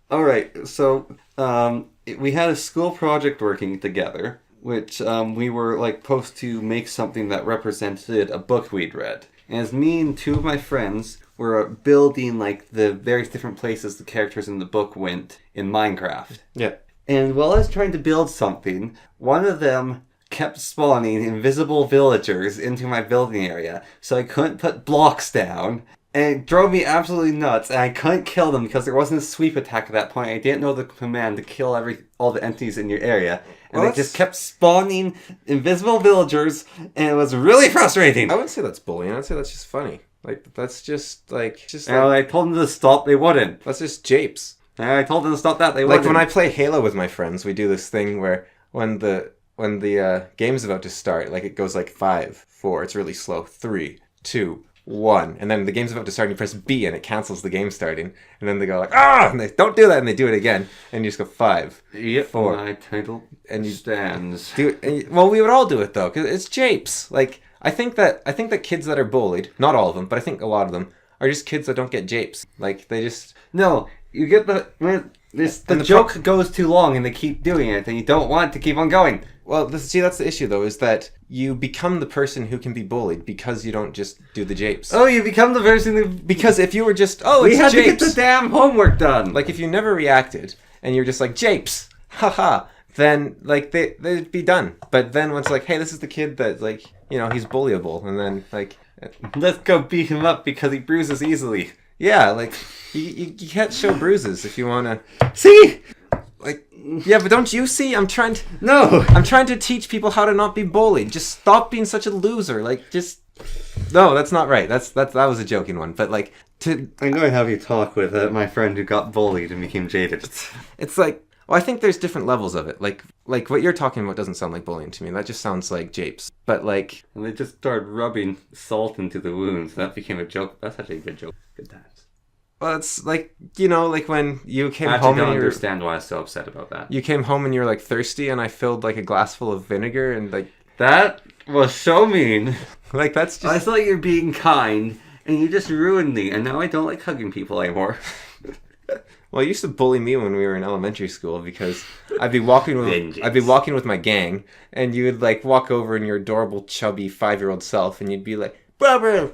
All right, so we had a school project working together, which we were like supposed to make something that represented a book we'd read. And as me and two of my friends were building like the various different places the characters in the book went in Minecraft. Yeah. And while I was trying to build something, one of them kept spawning invisible villagers into my building area, so I couldn't put blocks down. And it drove me absolutely nuts, and I couldn't kill them because there wasn't a sweep attack at that point. I didn't know the command to kill all the entities in your area. And they just kept spawning invisible villagers, and it was really frustrating. I wouldn't say that's bullying. I'd say that's just funny. Like, that's just like... And I told them to stop, they wouldn't. That's just japes. And I told them to stop that, they wouldn't. Like, when I play Halo with my friends, we do this thing where when the game's about to start, like, it goes like 5, 4, it's really slow, 3, 2, 1, and then the game's about to start and you press B and it cancels the game starting, and then they go like, and they don't do that, and they do it again, and you just go 5, 4. My title and you stands. Well, we would all do it though, because it's japes. Like, I think that kids that are bullied, not all of them, but I think a lot of them, are just kids that don't get japes. Like, they just... No, you get the joke goes too long and they keep doing it, and you don't want to keep on going. Well, that's the issue, though, is that you become the person who can be bullied because you don't just do the japes. Oh, you become the person who... Because if you were just, we it's had japes. to get the damn homework done. Like, if you never reacted, and you're just like, japes, haha, then, like, they'd be done. But then once, like, hey, this is the kid that, like, you know, he's bullyable, and then, like... Let's go beat him up because he bruises easily. Yeah, like, you can't show bruises if you want to... See? Like, yeah, but don't you see? I'm trying No! to teach people how to not be bullied. Just stop being such a loser. Like, just... No, that's not right. That was a joking one. But, like, I'm going to have you talk with my friend who got bullied and became jaded. It's like... Well, I think there's different levels of it. Like what you're talking about doesn't sound like bullying to me. That just sounds like japes. But, like... And they just started rubbing salt into the wounds. That became a joke. That's actually a good joke. Good times. Well, it's like, like when you came I actually home don't and understand why I'm so upset about that. you came home and you were like thirsty, and I filled like a glass full of vinegar, and That was so mean. that's I just thought you were being kind, and you just ruined me, and now I don't like hugging people anymore. well, you used to bully me when we were in elementary school because I'd be walking with my gang, and you would like walk over in your adorable chubby 5-year-old self, and you'd be like, "Barbara,"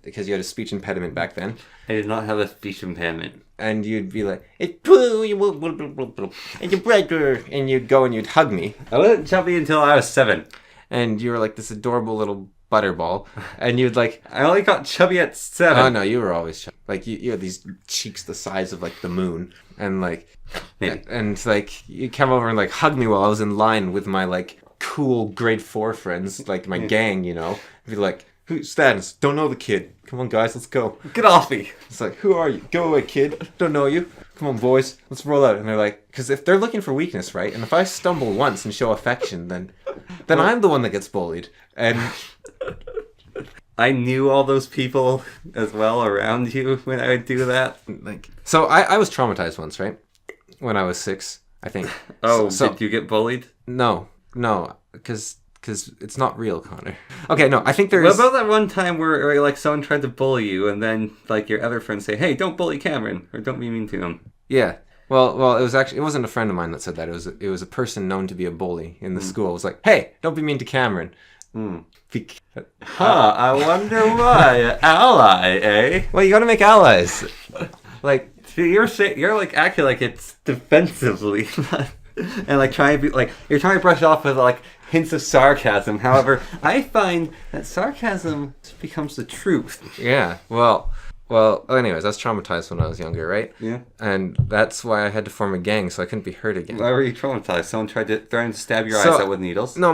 because you had a speech impediment back then. I did not have a speech impairment. And you'd be like, "It's true, and your brother," and you'd go and you'd hug me, I wasn't chubby until I was 7. and you were like this adorable little butterball, and you'd like, I only got chubby at 7. oh no, you were always like you had these cheeks the size of like the moon, and like, Maybe. and like you come over and like hug me while I was in line with my like cool grade 4 friends, like my gang, be like, "Who's that? Don't know the kid. Come on, guys, let's go." Get off me! It's like, "Who are you? Go away, kid. Don't know you. Come on, boys. Let's roll out." And they're like, because if they're looking for weakness, right? And if I stumble once and show affection, then I'm the one that gets bullied. And I knew all those people as well around you when I would do that. like, so I was traumatized once, right? When I was 6, I think. Oh, so did you get bullied? no, because it's not real, Connor. Okay, no, I think there's. What about that one time where like someone tried to bully you, and then like your other friends say, "Hey, don't bully Cameron," or "Don't be mean to him." Yeah. Well, it wasn't a friend of mine that said that. It was a person known to be a bully in the school. It was like, "Hey, don't be mean to Cameron." Huh, I wonder why. Ally, eh? Well, you got to make allies. Like, See, you're like acting like it's defensively, and like trying to be like you're trying to brush off with like hints of sarcasm. However, I find that sarcasm becomes the truth. yeah. Well. Anyways, I was traumatized when I was younger, right? Yeah. And that's why I had to form a gang so I couldn't be hurt again. Why were you traumatized? Someone tried to threaten to stab your eyes out with needles. No,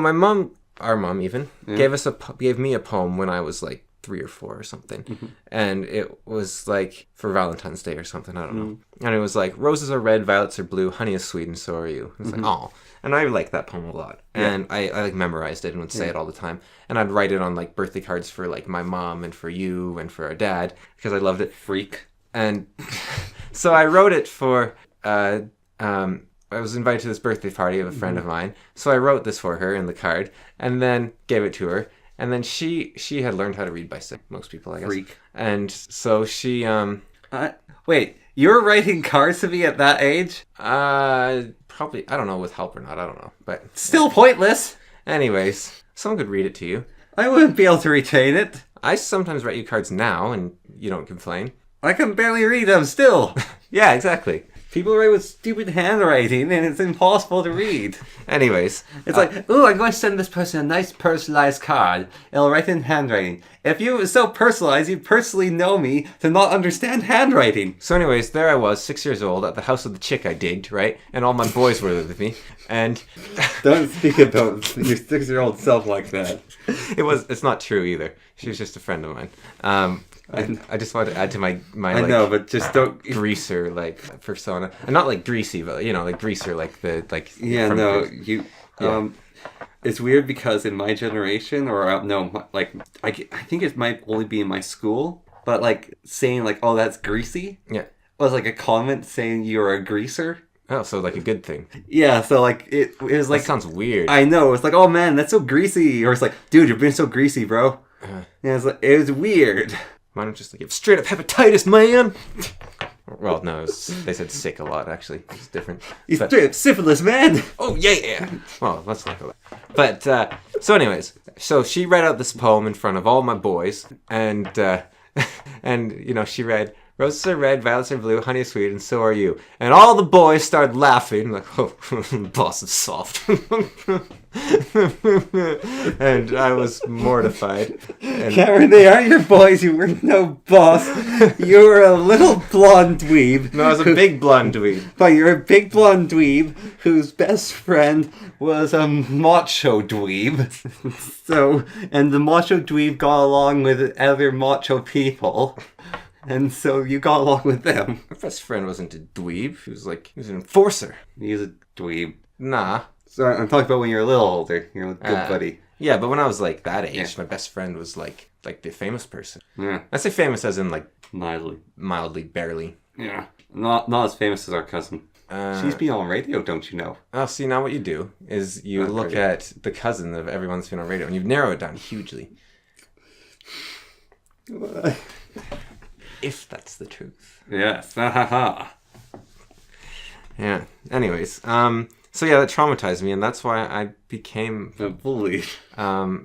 our mom even gave me a poem when I was like 3 or 4 or something, and it was like for Valentine's Day or something. I don't know. And it was like, "Roses are red, violets are blue, honey is sweet, and so are you." It's like, oh, and I liked that poem a lot, and I like memorized it and would say it all the time, and I'd write it on like birthday cards for like my mom and for you and for our dad because I loved it. Freak. And so I wrote it for I was invited to this birthday party of a friend of mine, so I wrote this for her in the card and then gave it to her. And then she had learned how to read by sight, most people, I guess. Freak. And so she Wait, you were writing cards to me at that age? probably, I don't know, with help or not, I don't know, but Still pointless. anyways, someone could read it to you. I wouldn't be able to retain it. I sometimes write you cards now and you don't complain. I can barely read them still. Yeah, exactly. People write with stupid handwriting and it's impossible to read. Anyways, It's like, oh, I'm going to send this person a nice personalized card. It'll write in handwriting. If you were so personalized, you'd personally know me to not understand handwriting. so anyways, there I was, 6 years old, at the house of the chick I digged, right? And all my boys were with me, and Don't speak about your 6-year-old self like that. it's not true either. She was just a friend of mine. I just wanted to add to my I know, but just don't. greaser like persona, and not like greasy, but like greaser like the like. Yeah, from no, Greece. you. Yeah. It's weird because in my generation, or no, like I think it might only be in my school, but like saying like, "Oh, that's greasy," Yeah. was like a comment saying you're a greaser. Oh, so like a good thing. Yeah, so like it was Like like sounds weird. I know it's like, "Oh man, that's so greasy," or it's like, "Dude, you're being so greasy, bro." Yeah, it's like it was weird. Mine was just like straight up hepatitis, man. Well, no, they said sick a lot actually. It's different. You But- straight up syphilis, man. Oh yeah. Well, let's not go there. But so, anyways, so she read out this poem in front of all my boys, and and she read, "Roses are red, violets are blue, honey is sweet, and so are you." And all the boys started laughing, like, "Oh, boss is soft." And I was mortified. And Cameron, they are your boys. You were no boss. You were a little blonde dweeb. no, I was a big blonde dweeb. But you're a big blonde dweeb whose best friend was a macho dweeb. So, and the macho dweeb got along with other macho people. And so you got along with them. My best friend wasn't a dweeb. He was an enforcer. He's a dweeb. Nah. So I'm talking about when you're a little older. You're a good buddy. Yeah, but when I was like that age, Yeah. my best friend was like the famous person. Yeah. I say famous as in like Mildly. barely. Yeah. Not as famous as our cousin. She's been on radio, don't you know? Oh, see, now what you do is you Okay. look at the cousin of everyone that's been on radio, and you narrow it down hugely. If that's the truth. Yes. Ha ha ha. Yeah. Anyways, so yeah, that traumatized me, and that's why I became A bully. no,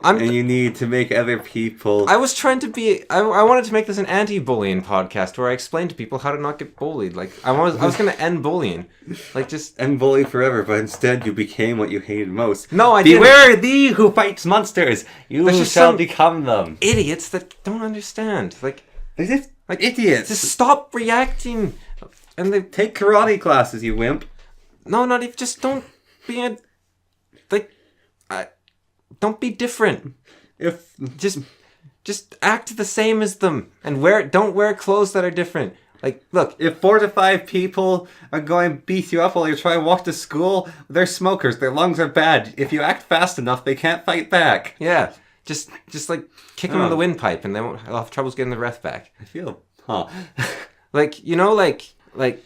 And you need to make other people... I was trying to be. I wanted to make this an anti-bullying podcast where I explained to people how to not get bullied. Like I was going to end bullying, like just And bully forever, but instead you became what you hated most. No, I didn't. Beware thee who fights monsters! You There's just shall some- become them. idiots that don't understand. Like Like idiots. just stop reacting, and they Take karate classes, you wimp. no, not even just don't be a like. Don't be different. If Just act the same as them, and don't wear clothes that are different. Like, look, if 4 to 5 people are going to beat you up while you're trying to walk to school, they're smokers. Their lungs are bad. If you act fast enough, they can't fight back. yeah, just like kick them in the windpipe, and they'll have troubles getting their breath back. I feel, Like, you know, like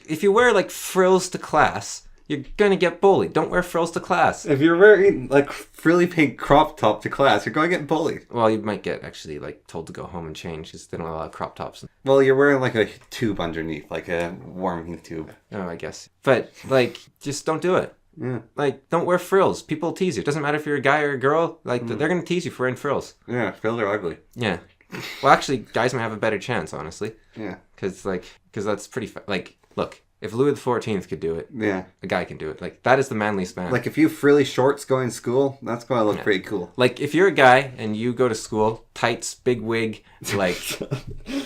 if you wear like frills to class, you're gonna get bullied. Don't wear frills to class. If you're wearing like frilly pink crop top to class, you're going to get bullied. Well, you might get actually like told to go home and change because they don't allow crop tops. Well, you're wearing like a tube underneath, like a warming tube. Oh, I guess. But like, just don't do it. Yeah. Like, don't wear frills. People tease you. It doesn't matter if you're a guy or a girl. Like, they're gonna tease you for wearing frills. Yeah, frills are ugly. Yeah. Well, actually, guys might have a better chance, honestly. Yeah. Because that's pretty. Like, look, if Louis XIV could do it, Yeah. a guy can do it. Like, that is the manliest man. Like if you have frilly shorts going to school, that's going to look pretty cool. Like, if you're a guy and you go to school, tights, big wig, like,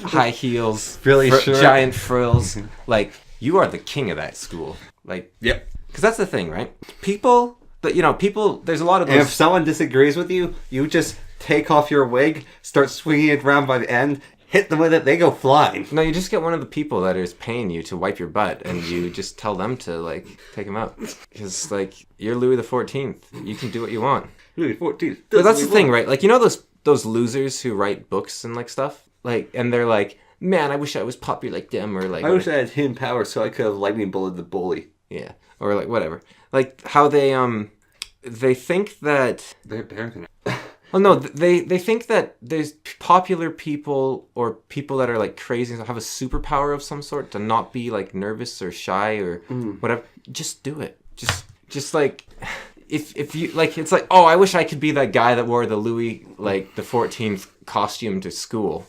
high heels, Frilly shirt. giant frills, like, you are the king of that school. Like, Yep. because that's the thing, right? People, there's a lot of And if those. someone disagrees with you, you just take off your wig, start swinging it around by the end, hit them with it, they go flying. No, you just get one of the people that is paying you to wipe your butt, and you just tell them to, like, take them out. Because, like, you're Louis XIV. You can do what you want. Louis XIV. But that's the thing, right? Like, you know those losers who write books and, like, stuff? Like, and they're like, man, I wish I was popular like them, or, like... I wish I had hidden power so I could have lightning bolted the bully. Yeah. Or, like, whatever. Like, how they think that... They're gonna... Oh no, they think that there's popular people or people that are like crazy and have a superpower of some sort to not be like nervous or shy or whatever. Just do it. Just like if you like, it's like, oh, I wish I could be that guy that wore the Louis like the 14th costume to school,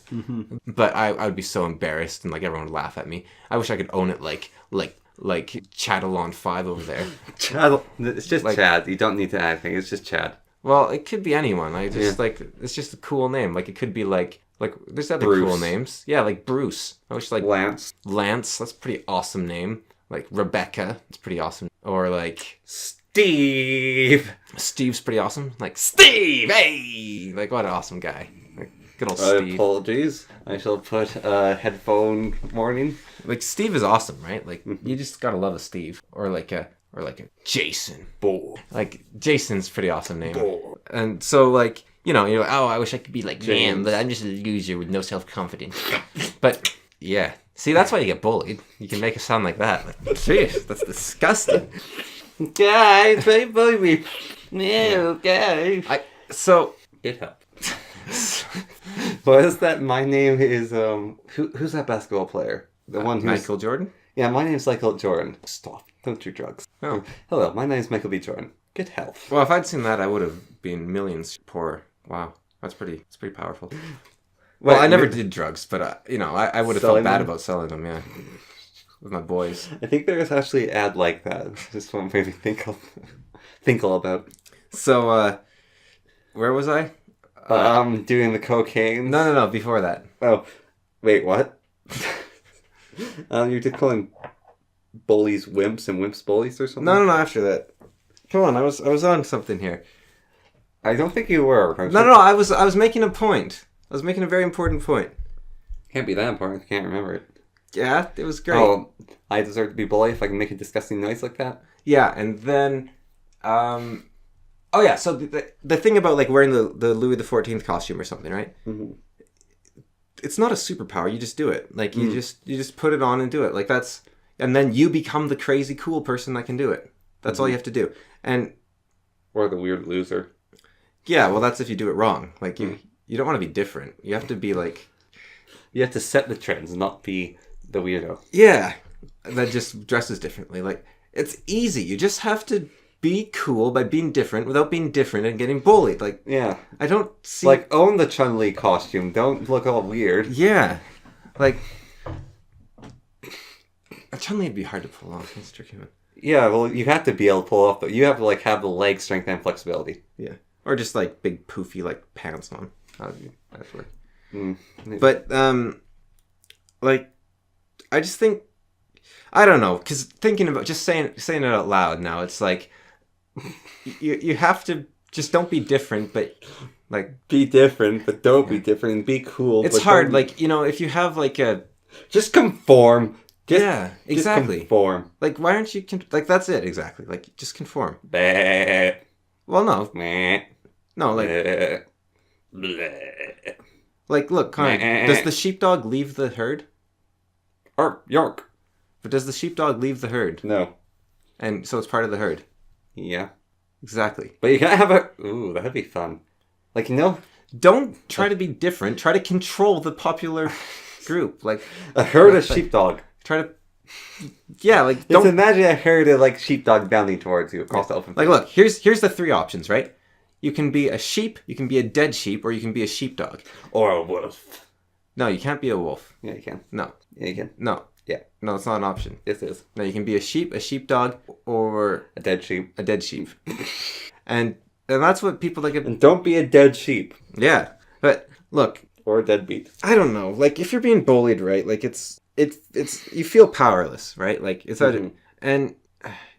but I would be so embarrassed and like everyone would laugh at me. I wish I could own it like Chadalon 5 over there. Chad, it's just Like- Chad. You don't need to add anything. It's just Chad. Well, it could be anyone. I just like it's just a cool name. Like it could be like there's other Bruce. cool names. Yeah, like Bruce. I wish like Lance. Lance. That's a pretty awesome name. Like Rebecca. It's pretty awesome. Or like Steve. Steve's pretty awesome. Like Steve. Hey, like what an awesome guy. Like good old Steve. Apologies. I shall put headphone warning. Like Steve is awesome, right? Like you just gotta love a Steve or like a Jason. Bull. Like Jason's a pretty awesome name. Bull. And so like, you know, you're like, oh, I wish I could be like James. them, but I'm just a loser with no self-confidence. But yeah. See, that's why you get bullied. You can make it sound like that. Like, jeez, that's disgusting. Guys, don't bully me. No, guys. So It helped. What is that? My name is who's that basketball player? The one who's Michael Jordan? Yeah, my name's Michael Jordan. Stop. Don't do drugs. Oh. Hello, my name's Michael B. Jordan. Good health. Well, if I'd seen that, I would have been millions poorer. Wow. It's pretty powerful. Well, I never did drugs, but, you know, I would have felt Selling bad them? about selling them, yeah. With my boys. I think there is actually an ad like that. Just one maybe think all about. So, where was I? Doing the cocaine. No, before that. Oh, wait, what? You're just calling bullies wimps and wimps bullies or something? No, after that. Come on, I was on something here. I don't think you were. No, I was making a point. I was making a very important point. Can't be that important. I can't remember it. Yeah, it was great. Oh, I deserve to be bullied if I can make a disgusting noise like that? Yeah, and then Oh yeah, so the thing about like wearing the Louis XIV costume or something, right? Mm-hmm. It's not a superpower. You just do it. Like you just put it on and do it. Like that's, and then you become the crazy cool person that can do it. That's all you have to do. And Or the weird loser. yeah, well, that's if you do it wrong. Like you don't want to be different. You have to be like, You have to set the trends, not be the weirdo. yeah, that just dresses differently. Like it's easy. You just have to be cool by being different without being different and getting bullied. Like Yeah. I don't see. Like, own the Chun-Li costume. Don't look all weird. Yeah, like Chun-Li would be hard to pull off. It's a tricky one. Yeah, well, you have to be able to pull off, but you have to, like, have the leg strength and flexibility. Yeah, or just like big poofy like pants on. That's work. Mm. But like I just think I don't know, because thinking about just saying it out loud now, it's like you have to just don't be different, but like Be different, but don't be different, and be cool. it's but hard. don't- Like if you have like a Just conform. yeah, exactly. Just conform. Like why aren't you like that's it exactly. Like just conform. Bah. Well, no, Meh. no, like Bleh. Bleh. like look, Connor, does the sheepdog leave the herd? Or York. But does the sheepdog leave the herd? No. And so it's part of the herd. Yeah. Exactly. But you gotta have a... Ooh, that'd be fun. Like, Don't try to be different. Try to control the popular group. Like a herd of sheepdog. try to yeah, like Just don't imagine a herd of, like, sheepdog bounding towards you across the open like field. look, here's the three options, right? You can be a sheep, you can be a dead sheep, or you can be a sheepdog. Or a wolf. No, you can't be a wolf. Yeah, you can. No. Yeah, you can. No. Yeah. No, it's not an option. This is. No, you can be a sheep, a sheepdog, or A dead sheep. a dead sheep. and that's what people like And don't be a dead sheep. yeah. But look, Or a deadbeat. I don't know. Like if you're being bullied, right? Like it's you feel powerless, right? Like it's and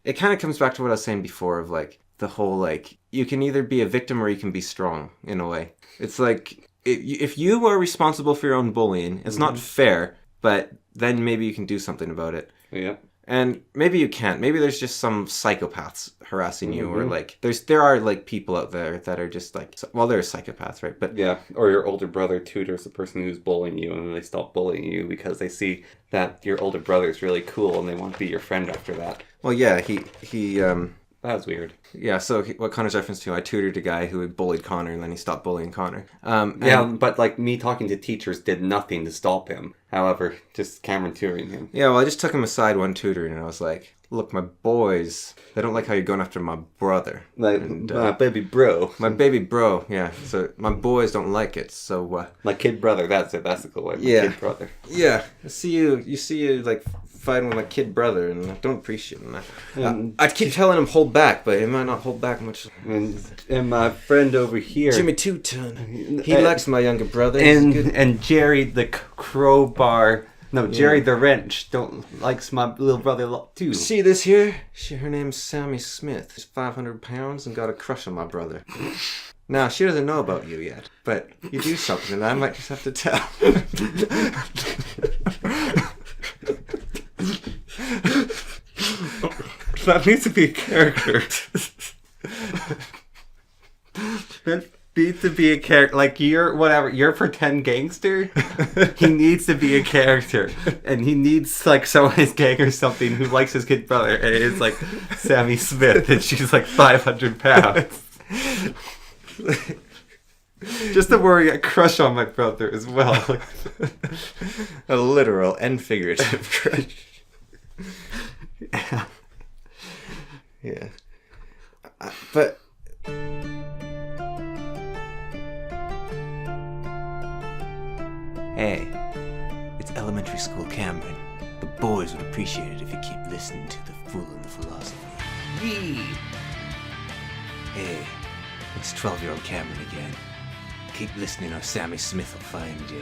it kind of comes back to what I was saying before of like the whole like you can either be a victim or you can be strong in a way. It's like if you are responsible for your own bullying, it's not fair, but then maybe you can do something about it. Yeah. And maybe you can't. Maybe there's just some psychopaths harassing you, or like there are like people out there that are just like well, they're psychopaths, right? But Yeah. Or your older brother tutors the person who's bullying you, and then they stop bullying you because they see that your older brother is really cool and they want to be your friend after that. well, yeah, he That was weird. yeah. So what Connor's reference to, I tutored a guy who had bullied Connor, and then he stopped bullying Connor. Yeah, but like me talking to teachers did nothing to stop him. However, just Cameron tutoring him. Yeah, well, I just took him aside one tutoring, and I was like, look, my boys, they don't like how you're going after my brother. Like, And, baby bro. my baby bro, yeah. So my boys don't like it, so... My kid brother, that's it. That's the cool way. My Yeah. kid brother. yeah, I see you, like, fighting with my kid brother, and I don't appreciate it. I keep telling him hold back, but he might not hold back much. And my friend over here. Jimmy Two-Ton, he likes my younger brother. He's good. And Jerry the crowbar. No, Jerry the wrench likes my little brother a lot too. See this here? Her name's Sammy Smith. She's 500 pounds and got a crush on my brother. Now, she doesn't know about you yet, but you do something and I might just have to tell. That needs to be a character. That needs to be a character. Like your pretend gangster. He needs to be a character, and he needs like someone in his gang or something who likes his kid brother, and it's like Sammy Smith, and she's like 500 pounds. Just to worry, a crush on my brother as well. A literal and figurative crush. Yeah. But... Hey, it's elementary school Cameron. The boys would appreciate it if you keep listening to The Fool and the Philosopher. Yee! Hey, it's 12-year-old Cameron again. Keep listening or Sammy Smith will find you.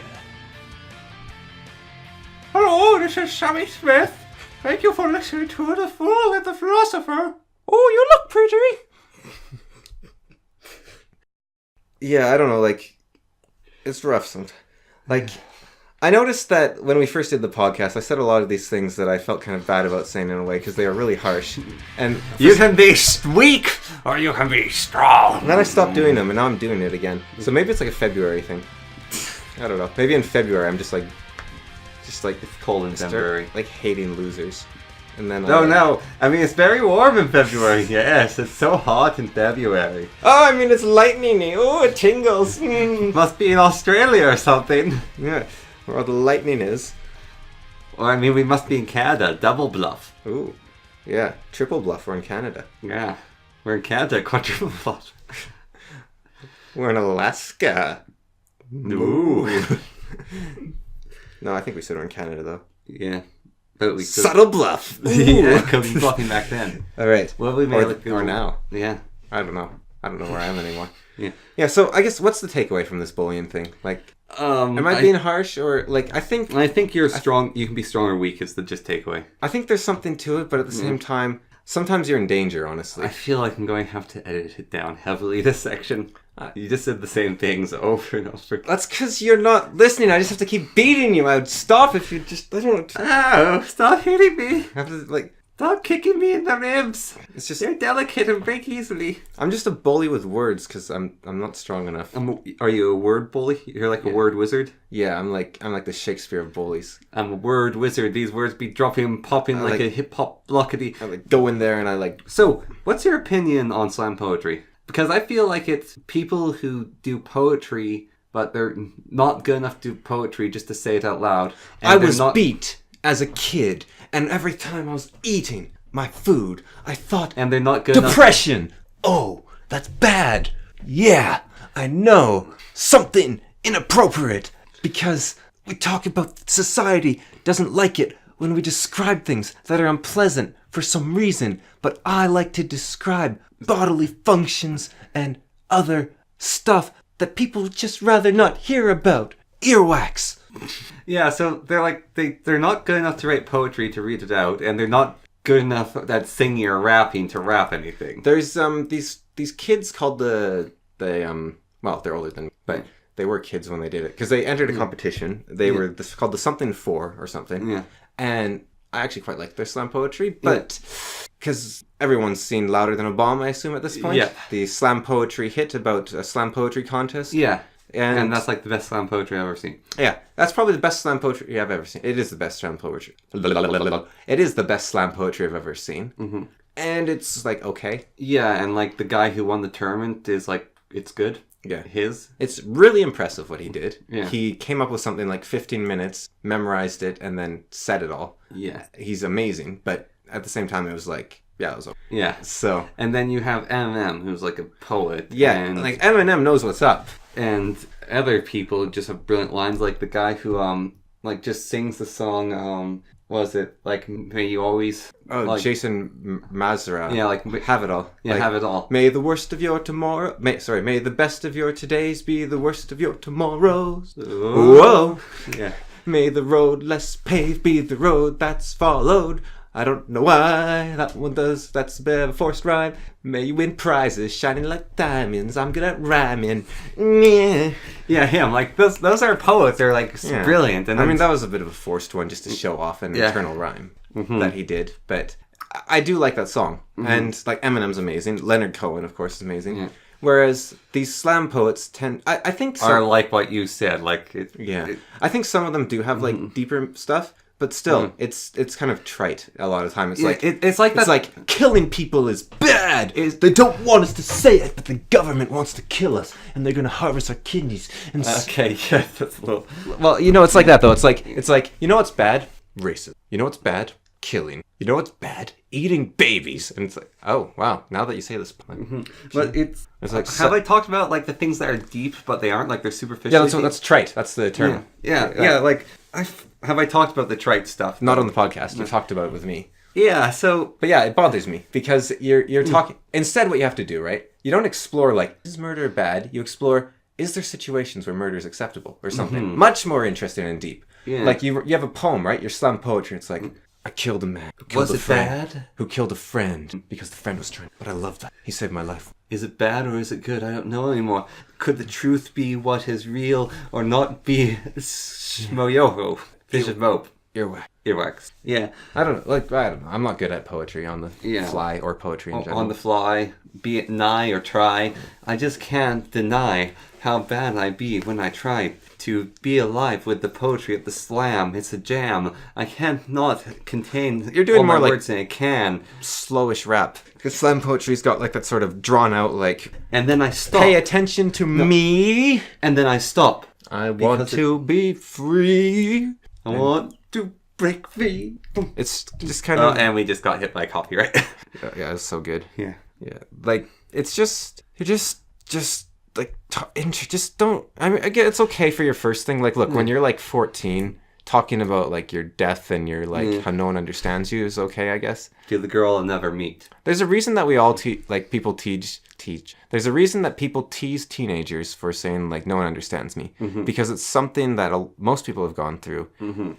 Hello, this is Sammy Smith. Thank you for listening to The Fool and the Philosopher. Oh, you look pretty. Yeah, I don't know, like... It's rough sometimes. Like, I noticed that when we first did the podcast, I said a lot of these things that I felt kind of bad about saying in a way because they were really harsh. And You can be weak or you can be strong. then I stopped doing them, and now I'm doing it again. So maybe it's like a February thing. I don't know. Maybe in February I'm just like It's cold in February. start like hating losers. And then No. I mean, it's very warm in February. Yes, it's so hot in February. Oh, I mean it's lightning-y. Oh, it tingles. Must be in Australia or something. Yeah, where all the lightning is. Or, I mean, we must be in Canada. Double bluff. Ooh, yeah, triple bluff. We're in Canada. Yeah. We're in Canada. Quadruple bluff. We're in Alaska. Ooh. No, I think we said we're in Canada though. Yeah. But we could... Subtle bluff. Yeah, could be bluffing back then. All right. Well, we made it or now. Yeah. I don't know. I don't know where I am anymore. Yeah. Yeah. So I guess what's the takeaway from this bullying thing? Like, am I being harsh or like I think you're strong. You can be strong or weak is the just takeaway. I think there's something to it, but at the same time, sometimes you're in danger. Honestly, I feel like I'm going to have to edit it down heavily this section. You just said the same things over and over. that's because you're not listening. I just have to keep beating you. I'd stop if you just. I don't want to. Oh, stop hitting me! I have to like. Stop kicking me in the ribs! It's just. They're delicate and break easily. I'm just a bully with words because I'm not strong enough. Are you a word bully? You're like a word wizard? Yeah, I'm like the Shakespeare of bullies. I'm a word wizard. These words be dropping and popping like a hip hop blockety. I like go in there and I like. So, what's your opinion on slam poetry? Because I feel like it's people who do poetry, but they're not good enough to do poetry just to say it out loud. And I was not... beat as a kid, and every time I was eating my food, I thought, And they're not good enough... depression! Oh, that's bad! Yeah, I know. Something inappropriate. Because we talk about society doesn't like it when we describe things that are unpleasant for some reason, but I like to describe bodily functions and other stuff that people would just rather not hear about. Earwax. Yeah, so they're like they're not good enough to write poetry to read it out, and they're not good enough at singing or rapping to rap anything. There's these kids called well, they're older than me, but they were kids when they did it because they entered a competition. They were called the Something For or something. Yeah. And I actually quite like their slam poetry, but because everyone's seen Louder Than a Bomb, I assume at this point. Yeah. The slam poetry hit about a slam poetry contest. Yeah. And that's like the best slam poetry I've ever seen. Yeah, that's probably the best slam poetry I've ever seen. It is the best slam poetry. It is the best slam poetry I've ever seen. Mm-hmm. And it's like, okay. Yeah, and like the guy who won the tournament is like, it's good. Yeah. It's really impressive what he did. Yeah. He came up with something like 15 minutes, memorized it, and then said it all. Yeah. He's amazing, but at the same time, it was like, yeah, it was okay. Yeah. So. And then you have Eminem, who's like a poet. Yeah, and like Eminem knows what's up. And other people just have brilliant lines, like the guy who, like just sings the song, was it like May You Always? Oh, like, Jason Mazara. Yeah, like Have It All. Yeah, like, Have It All. May the worst of your tomorrow. May the best of your todays be the worst of your tomorrows. Whoa. Yeah. May the road less paved be the road that's followed. I don't know why that one does. That's a bit of a forced rhyme. May you win prizes shining like diamonds. I'm good at rhyming. Yeah, him. Like those are poets. They're like brilliant. And I mean, that was a bit of a forced one just to show off an internal rhyme that he did. But I do like that song. And like Eminem's amazing. Leonard Cohen, of course, is amazing. Yeah. Whereas these slam poets tend, I think, are like what you said. Like I think some of them do have like deeper stuff. But still, it's kind of trite a lot of the time. It's like it's like it's like killing people is bad. They don't want us to say it, but the government wants to kill us, and they're gonna harvest our kidneys. And okay, yeah, that's a little. Well, you know, it's like that though. It's like you know what's bad? Racism. You know what's bad? Killing. You know what's bad? Eating babies. And it's like, oh wow, now that you say this, but it's like have I talked about like the things that are deep, but they aren't, like they're superficial? Yeah, that's trite. That's the term. Yeah. Like have I talked about the trite stuff? Not on the podcast. You talked about it with me. Yeah, so... But yeah, it bothers me because you're talking... Instead, what you have to do, right? You don't explore, like, is murder bad? You explore, is there situations where murder is acceptable or something? Much more interesting and deep. Yeah. Like, you have a poem, right? Your slam poetry. It's like, I killed a man. Who killed Was a it friend, bad? Who killed a friend because the friend was trying. But I love that. He saved my life. Is it bad or is it good? I don't know anymore. Could the truth be what is real or not be Shmoyoho? Fish of Mope. Earwax. Earwax. Yeah. I don't know. I'm not good at poetry on the Yeah. fly or poetry in general. On the fly, be it nigh or try. I just can't deny how bad I be when I try to be alive with the poetry of the slam. It's a jam. I can't not contain You're doing all more my like- words in a can. Slowish rap. Because slam poetry's got like that sort of drawn out like, And then I stop. pay attention to me. And then I stop. I want Because to be free. I want to break free. It's just kind Oh, of... and we just got hit by copyright. yeah, it's so good. Yeah. Yeah, like, it's just... You're just like, just don't... I mean, again, it's okay for your first thing. Like, look, when you're like 14... Talking about like your death and your like how no one understands you is okay, I guess. To the girl I'll never meet. There's a reason that we all people teach. There's a reason that people tease teenagers for saying like no one understands me because it's something that most people have gone through,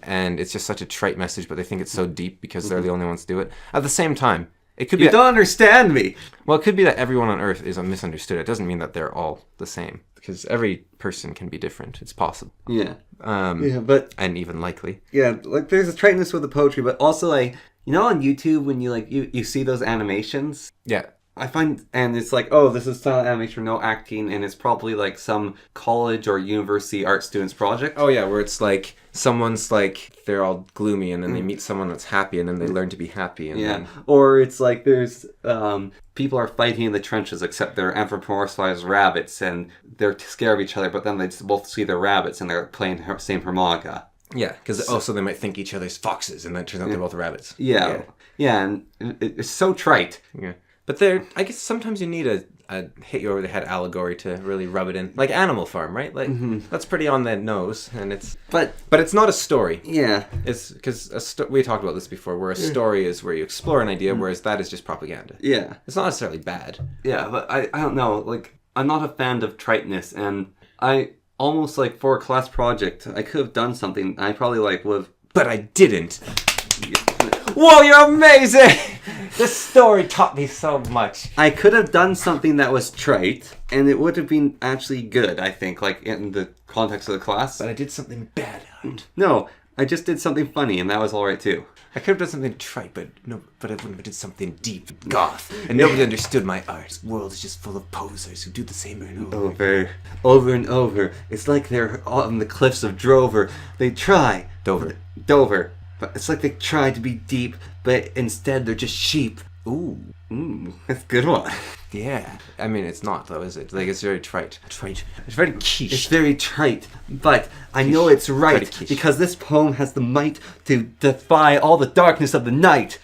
and it's just such a trite message. But they think it's so deep because they're the only ones to do it. At the same time, it could be You don't understand me. well, it could be that everyone on Earth is misunderstood. It doesn't mean that they're all the same because every person can be different. It's possible. Yeah. But And even likely. yeah, like there's a triteness with the poetry, but also like on YouTube when you like you see those animations. Yeah. I find, and it's like, oh, this is silent animation, no acting, and it's probably like some college or university art student's project. Oh yeah, where it's like someone's like they're all gloomy and then they meet someone that's happy and then they learn to be happy and Yeah, then... or it's like there's people are fighting in the trenches except they're anthropomorphized rabbits and they're scared of each other, but then they both see their rabbits and they're playing same harmonica. Yeah, because also they might think each other's foxes and then it turns out they're both rabbits. Yeah, and it's so trite. Yeah. But I guess sometimes you need a hit you over the head allegory to really rub it in. Like Animal Farm, right? Like that's pretty on the nose and it's... But it's not a story. yeah, It's because we talked about this before, where a story is where you explore an idea, whereas that is just propaganda. yeah. It's not necessarily bad. Yeah, but I don't know. Like, I'm not a fan of triteness, and I almost like for a class project, I could have done something. I probably like would have. But I didn't. Whoa, you're amazing! This story taught me so much. I could have done something that was trite, and it would have been actually good. I think, like in the context of the class. But I did something bad. No, I just did something funny, and that was all right too. I could have done something trite, but I wouldn't have did something deep, goth, and nobody understood my art. The world is just full of posers who do the same over and over. Over and over. It's like they're on the cliffs of Drover. They try. Dover. But it's like they try to be deep, but instead they're just sheep. Ooh, That's a good one. yeah. I mean, it's not though, is it? Like it's very trite. Trite. It's very quiche. It's very trite, but I know it's right quiche. because this poem has the might to defy all the darkness of the night.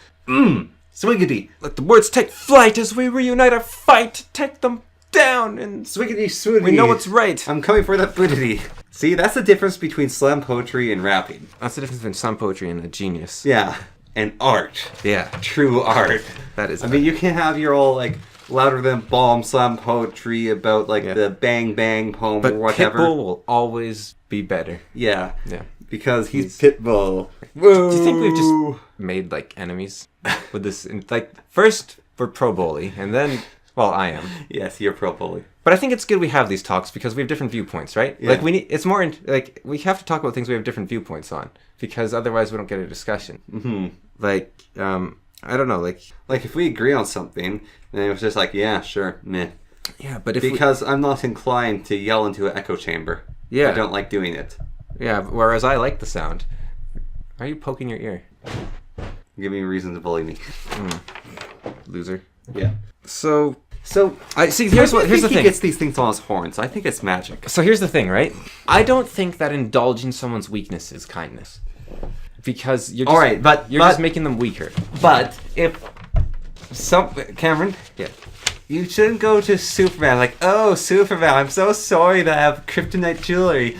Swiggity. Let the words take flight as we reunite our fight to take them down, and Swiggity swiggity. we know what's right. I'm coming for that bootity. See, that's the difference between slam poetry and rapping. That's the difference between slam poetry and a genius. Yeah. And art. Yeah, True art. that is. I mean, you can have your all, like, louder than bomb slam poetry about, like, the bang bang poem but or whatever. Pitbull will always be better. Yeah. Yeah. Because he's Pitbull. Do you think we've just made like enemies with this? Like, first we're pro bully, and then, well, I am. Yes, you're pro bully. But I think it's good we have these talks because we have different viewpoints, right? Yeah. Like it's more like we have to talk about things we have different viewpoints on because otherwise we don't get a discussion. Mm-hmm. Like, I don't know, Like, if we agree on something, then it was just like, yeah, sure, meh. yeah, but Because I'm not inclined to yell into an echo chamber. Yeah. I don't like doing it. yeah, whereas I like the sound. Are you poking your ear, Give me a reason to bully me. loser? Yeah. So I see. Here's the He thing. gets these things on his horns. I think it's magic. So here's the thing, right? I don't think that indulging someone's weakness is kindness. Because you're just, All right, but just making them weaker. But if Cameron, Yeah. you shouldn't go to Superman like, oh, Superman, I'm so sorry that I have kryptonite jewelry.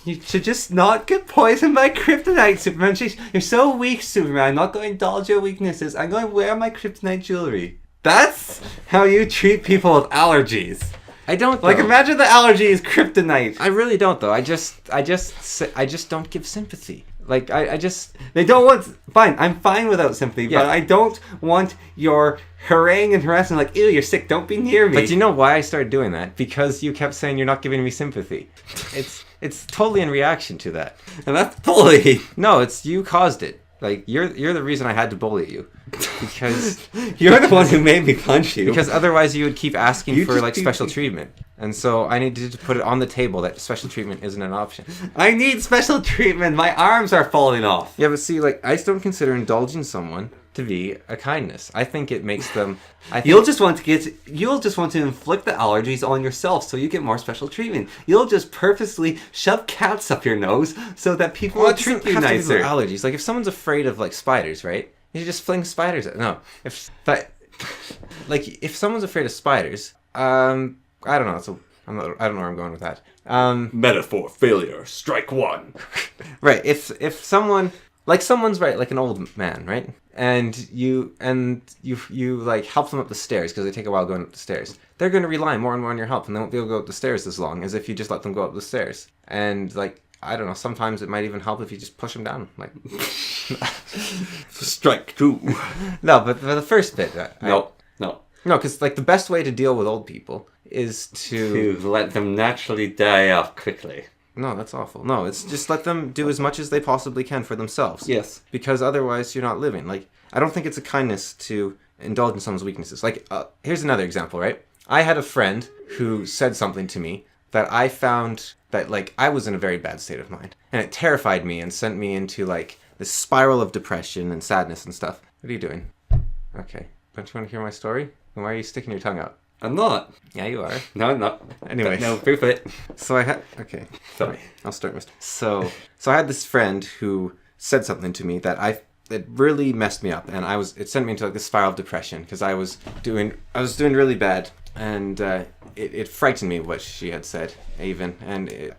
You should just not get poisoned by kryptonite, Superman. You're so weak, Superman. I'm not going to indulge your weaknesses. I'm going to wear my kryptonite jewelry. That's how you treat people with allergies. I don't Like, though. imagine the allergy is kryptonite. I really don't though. I just don't give sympathy. Like, I just... They don't want... Fine, I'm fine without sympathy, Yeah. but I don't want your haranguing and harassing like, ew, you're sick, don't be near me. But do you know why I started doing that? Because you kept saying you're not giving me sympathy. It's totally in reaction to that. And that's bullying. No, it's you caused it. Like, you're the reason I had to bully you. Because... You're the one who made me punch you. Because otherwise you would keep asking You for, just like, do- special treatment. And so I needed to put it on the table that special treatment isn't an option. I need special treatment. My arms are falling off. Yeah, but see, like, I just don't consider indulging someone to be a kindness. I think it makes them... You'll just want to inflict the allergies on yourself so you get more special treatment. You'll just purposely shove cats up your nose so that people will treat you nicer. Allergies. Like, if someone's afraid of, like, spiders, right? You just fling spiders at... No. If someone's afraid of spiders, I don't know. I don't know where I'm going with that. Metaphor failure. Strike one. Right. If someone... Like, someone's right, like an old man, right? And you like help them up the stairs because they take a while going up the stairs. They're going to rely more and more on your help, and they won't be able to go up the stairs as long as if you just let them go up the stairs. And like, I don't know, sometimes it might even help if you just push them down. Like, Strike two. no, but for the first bit, No, because like the best way to deal with old people is to let them naturally die off quickly. No, that's awful. No, it's just let them do as much as they possibly can for themselves. Yes. Because otherwise you're not living. Like, I don't think it's a kindness to indulge in someone's weaknesses. Like, here's another example, right? I had a friend who said something to me that I found that, like, I was in a very bad state of mind. And it terrified me and sent me into, like, this spiral of depression and sadness and stuff. What are you doing? Okay. Don't you want to hear my story? Then why are you sticking your tongue out? I'm not. Yeah, you are. No, I'm not. Anyway. No, proof it. So I had... Okay. Sorry. I'll start, mister. So I had this friend who said something to me that it really messed me up, and it sent me into like this spiral of depression because I was doing really bad, and it frightened me what she had said even, and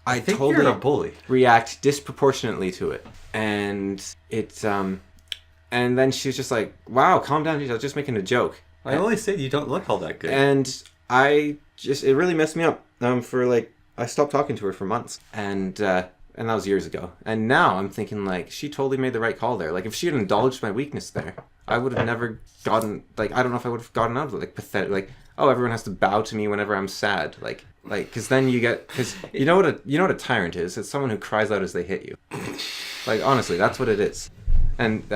I think totally you're a bully. react disproportionately to it, and and then she was just like, "Wow, calm down, I was just making a joke." I always said you don't look all that good. And it really messed me up. For like, I stopped talking to her for months, and that was years ago. And now I'm thinking like, she totally made the right call there. Like, if she had indulged my weakness there, I would have never gotten, like, I don't know if I would have gotten out of it. Like, pathetic, like, oh, everyone has to bow to me whenever I'm sad. Like, because then because you know what a tyrant is? It's someone who cries out as they hit you. Like, honestly, that's what it is. And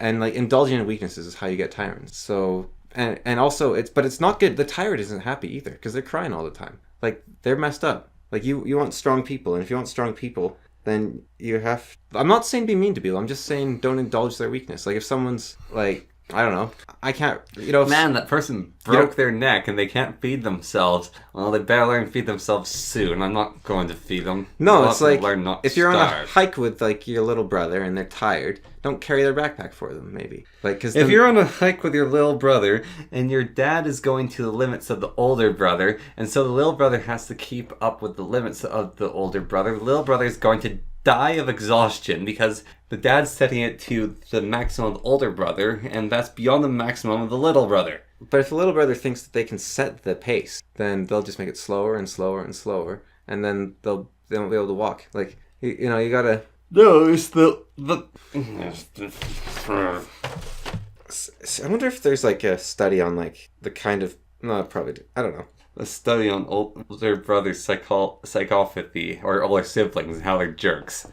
like, indulging in weaknesses is how you get tyrants. So. And also, it's not good. The tyrant isn't happy either because they're crying all the time. Like, they're messed up. Like, you want strong people, and if you want strong people, then you have... I'm not saying be mean to people. I'm just saying don't indulge their weakness. Like, if someone's, like, I don't know, I can't, Man, that person broke their neck and they can't feed themselves. Well, they better learn to feed themselves soon. I'm not going to feed them. No, it's like, learn not if to you're on a starve. hike with, like, your little brother and they're tired, don't carry their backpack for them, maybe. Like, because If you're on a hike with your little brother and your dad is going to the limits of the older brother, and so the little brother has to keep up with the limits of the older brother, the little brother is going to die of exhaustion because the dad's setting it to the maximum of the older brother, and that's beyond the maximum of the little brother. But if the little brother thinks that they can set the pace, then they'll just make it slower and slower and slower, and then they won't be able to walk. Like, you gotta... No, it's the... I wonder if there's, like, a study on, like, the kind of... No, probably... I don't know. A study on older brother's psychopathy, or older siblings, and how they're jerks.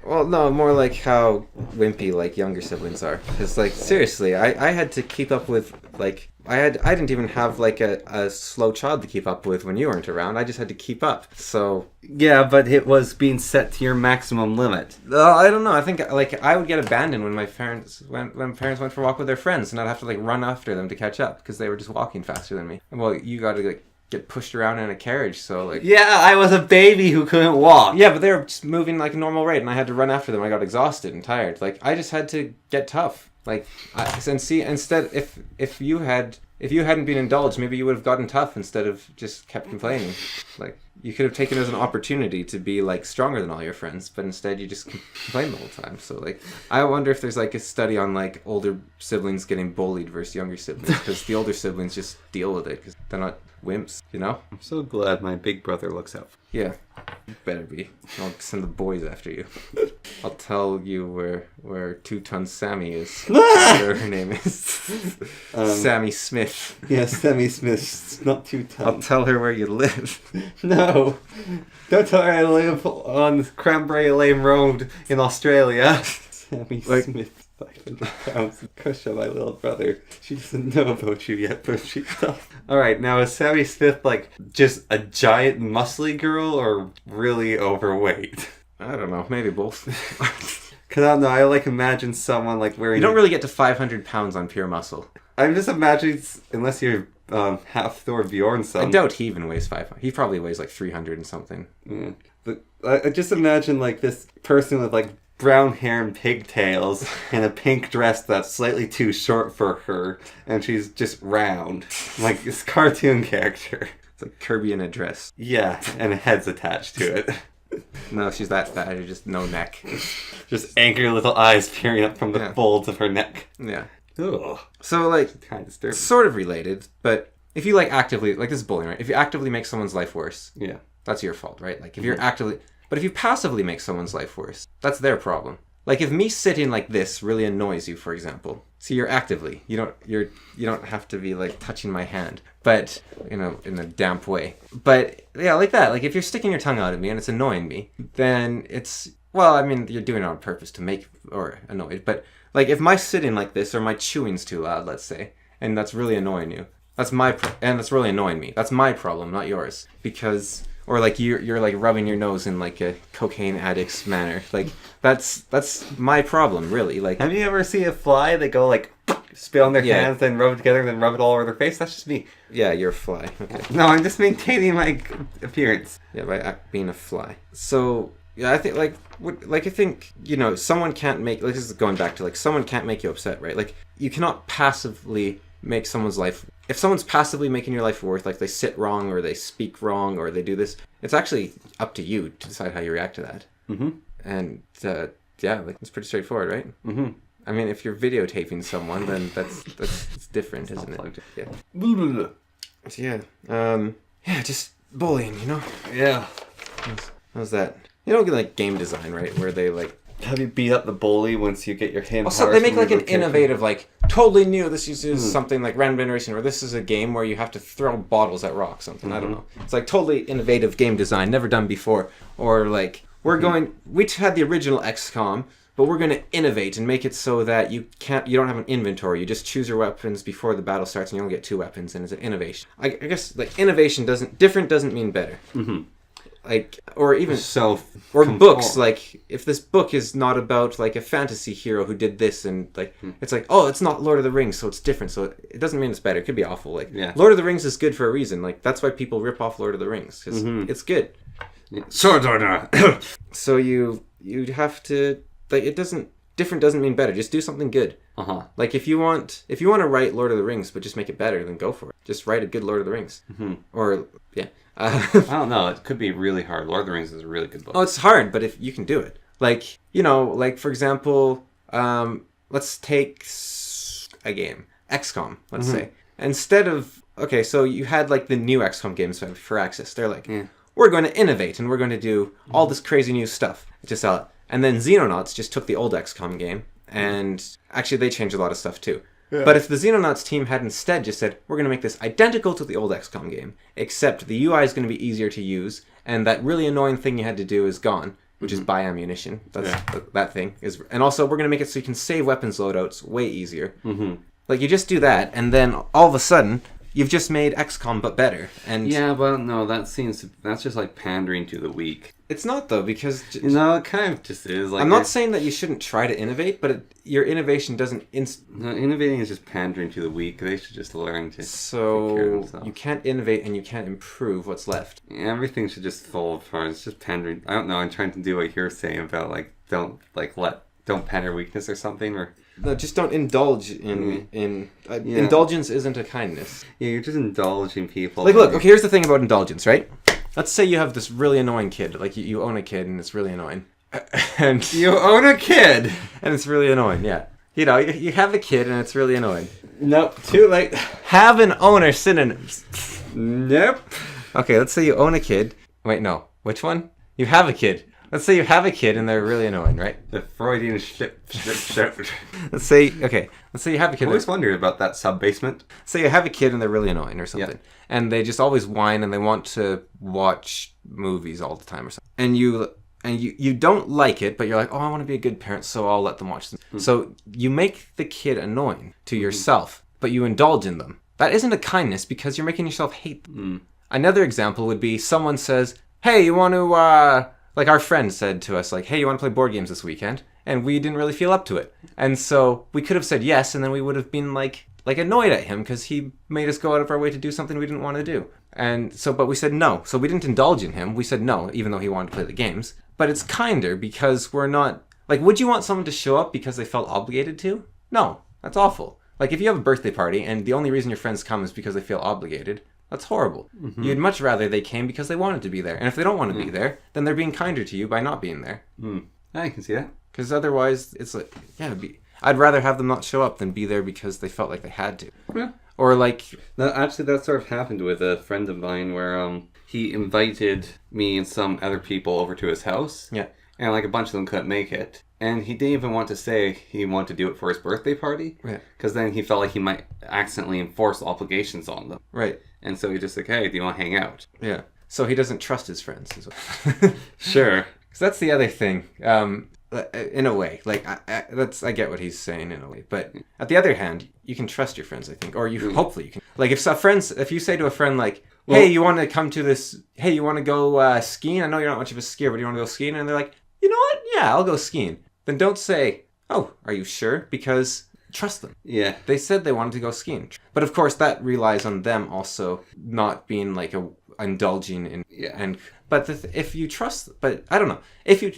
Well, no, more like how wimpy, like, younger siblings are. Because, like, seriously, I had to keep up with, like... I didn't even have, like, a slow child to keep up with when you weren't around. I just had to keep up, so... Yeah, but it was being set to your maximum limit. I don't know. I think, like, I would get abandoned when my parents when parents went for a walk with their friends, and I'd have to, like, run after them to catch up, because they were just walking faster than me. Well, you gotta, like, get pushed around in a carriage, so, like... Yeah, I was a baby who couldn't walk. Yeah, but they were just moving, like, a normal rate, and I had to run after them. I got exhausted and tired. Like, I just had to get tough. Like, and see, instead, if you hadn't been indulged, maybe you would have gotten tough instead of just kept complaining. Like, you could have taken it as an opportunity to be, like, stronger than all your friends, but instead you just complain the whole time. So, like, I wonder if there's, like, a study on, like, older siblings getting bullied versus younger siblings, because the older siblings just deal with it, because they're not wimps, you know? I'm so glad my big brother looks out. Yeah. Better be. I'll send the boys after you. I'll tell you where 2-Ton Sammy is. Whatever her name is. Sammy Smith. Yeah, Sammy Smith, not 2-Ton. I'll tell her where you live. No. Don't tell her I live on Cranberry Lane Road in Australia. Sammy Smith. 500 pounds crush on my little brother. She doesn't know about you yet, but she does. Alright, now is Sammy Smith like just a giant muscly girl or really overweight? I don't know. Maybe both. Cause I don't know, I like imagine someone like wearing... You don't really get to 500 pounds on pure muscle. I'm just imagining, unless you're half Thor Bjornsson. I doubt he even weighs 500. He probably weighs like 300 and something. Yeah. But I just imagine like this person with like brown hair and pigtails and a pink dress that's slightly too short for her, and she's just round. Like this cartoon character. It's like Kirby in a dress. Yeah, and a head's attached to it. No, she's that fat. She's just no neck. Just angry little eyes peering up from the folds of her neck. Yeah. Ugh. So, like, Kind of disturbing. sort of related, but if you, like, actively, like, this is bullying, right? If you actively make someone's life worse, Yeah. that's your fault, right? Like, if you're actively... But if you passively make someone's life worse, that's their problem. Like, if me sitting like this really annoys you, for example, see, you're actively. You don't have to be, like, touching my hand, but, you know, in a damp way. But, yeah, like that. Like, if you're sticking your tongue out at me and it's annoying me, then it's... Well, I mean, you're doing it on purpose to make... Or annoyed, but... Like, if my sitting like this or my chewing's too loud, let's say, and that's really annoying you, that's my and that's really annoying me. That's my problem, not yours. Because, or like you're like rubbing your nose in like a cocaine addict's manner. Like, that's my problem, really. Like, Have you ever seen a fly that go like spit on their Yeah. hands, then rub it together, then rub it all over their face? That's just me. yeah, you're a fly. Okay. No, I'm just maintaining my appearance. Yeah, by being a fly. So, yeah, I think, I think, you know, someone can't make, like, this is going back to, like, someone can't make you upset, right? Like, you cannot passively make someone's life, if someone's passively making your life worse, like, they sit wrong, or they speak wrong, or they do this, it's actually up to you to decide how you react to that. Mm-hmm. And, yeah, like, it's pretty straightforward, right? Mm-hmm. I mean, if you're videotaping someone, then that's it's different, isn't plugged it? in. Yeah. So, yeah, just bullying, you know? Yeah. How's that? You know, like game design, right? Where they like Have you beat up the bully once you get your hand? also they make like an innovative, like totally new. This uses something like random generation, or this is a game where you have to throw bottles at rocks. Something I don't know. It's like totally innovative game design, never done before. Or like we had the original XCOM, but we're going to innovate and make it so that you don't have an inventory. You just choose your weapons before the battle starts, and you only get 2 weapons, and it's an innovation. I guess like innovation doesn't mean better. Mm-hmm. Like, or even books, like if this book is not about like a fantasy hero who did this, and like it's like, oh, it's not Lord of the Rings, so it's different, so it doesn't mean it's better. It could be awful. Like, Lord of the Rings is good for a reason. Like, that's why people rip off Lord of the Rings, because it's good. Sword order. So you have to, like, different doesn't mean better. Just do something good. Like, if you want to write Lord of the Rings but just make it better, then go for it. Just write a good Lord of the Rings. Or I don't know. It could be really hard. Lord of the Rings is a really good book. Oh, it's hard, but if you can do it. Like, you know, like, for example, let's take a game. XCOM, let's say. Instead of... Okay, so you had, like, the new XCOM games for Access. They're like, we're going to innovate, and we're going to do all this crazy new stuff to sell it. And then Xenonauts just took the old XCOM game, and actually they changed a lot of stuff, too. Yeah. But if the Xenonauts team had instead just said, we're going to make this identical to the old XCOM game, except the UI is going to be easier to use, and that really annoying thing you had to do is gone, which is buy ammunition. That's that thing. And also, we're going to make it so you can save weapons loadouts way easier. Like, you just do that, and then all of a sudden, you've just made XCOM but better. And yeah, but no, that's just like pandering to the weak. It's not, though, because... No, it kind of just is. Like, I'm not saying that you shouldn't try to innovate, but your innovation doesn't... No, innovating is just pandering to the weak. They should just learn to take care of So, themselves. you can't innovate and you can't improve what's left. Everything should just fall apart. It's just pandering. I don't know, I'm trying to do what you're saying about, like, don't pander weakness or something, or... No, just don't indulge in... Indulgence isn't a kindness. Yeah, you're just indulging people. Like, look, okay, here's the thing about indulgence, right? Let's say you have this really annoying kid. Like, you own a kid and it's really annoying. And you own a kid! And it's really annoying, yeah. You know, you have a kid and it's really annoying. Nope, too late. Have an owner synonyms. Nope. Okay, let's say you own a kid. Wait, no. Which one? You have a kid. Let's say you have a kid and they're really annoying, right? The Freudian ship. Let's say you have a kid. I always wondered about that sub-basement. Say you have a kid and they're really annoying or something. Yeah. And they just always whine and they want to watch movies all the time or something. And you don't like it, but you're like, oh, I want to be a good parent, so I'll let them watch them. So you make the kid annoying to yourself, but you indulge in them. That isn't a kindness because you're making yourself hate them. Another example would be someone says, hey, you want to, like our friend said to us, like, hey, you want to play board games this weekend? And we didn't really feel up to it. And so we could have said yes, and then we would have been like annoyed at him because he made us go out of our way to do something we didn't want to do. And so, but we said no. So we didn't indulge in him. We said no, even though he wanted to play the games. But it's kinder because we're not, like, would you want someone to show up because they felt obligated to? No, that's awful. Like, if you have a birthday party and the only reason your friends come is because they feel obligated, that's horrible. You'd much rather they came because they wanted to be there. And if they don't want to be there, then they're being kinder to you by not being there. I can see that. Because otherwise, it's like, yeah, I'd rather have them not show up than be there because they felt like they had to. Yeah. Or like... No, actually, that sort of happened with a friend of mine where he invited me and some other people over to his house. Yeah. And like a bunch of them couldn't make it. And he didn't even want to say he wanted to do it for his birthday party. Right. Because then he felt like he might accidentally enforce obligations on them. Right. And so he just like, hey, do you want to hang out? Yeah. So he doesn't trust his friends. As well. Sure. Because that's the other thing. In a way, like I get what he's saying in a way, but at the other hand, you can trust your friends, I think, or you hopefully you can. Like if you say to a friend like, "Hey, you want to come to this? Hey, you want to go skiing? I know you're not much of a skier, but you want to go skiing?" And they're like, "You know what? Yeah, I'll go skiing." Then don't say, "Oh, are you sure?" Because trust them. Yeah. They said they wanted to go skiing, but of course that relies on them also not being like indulging in. Yeah. And but if you trust, but I don't know if you.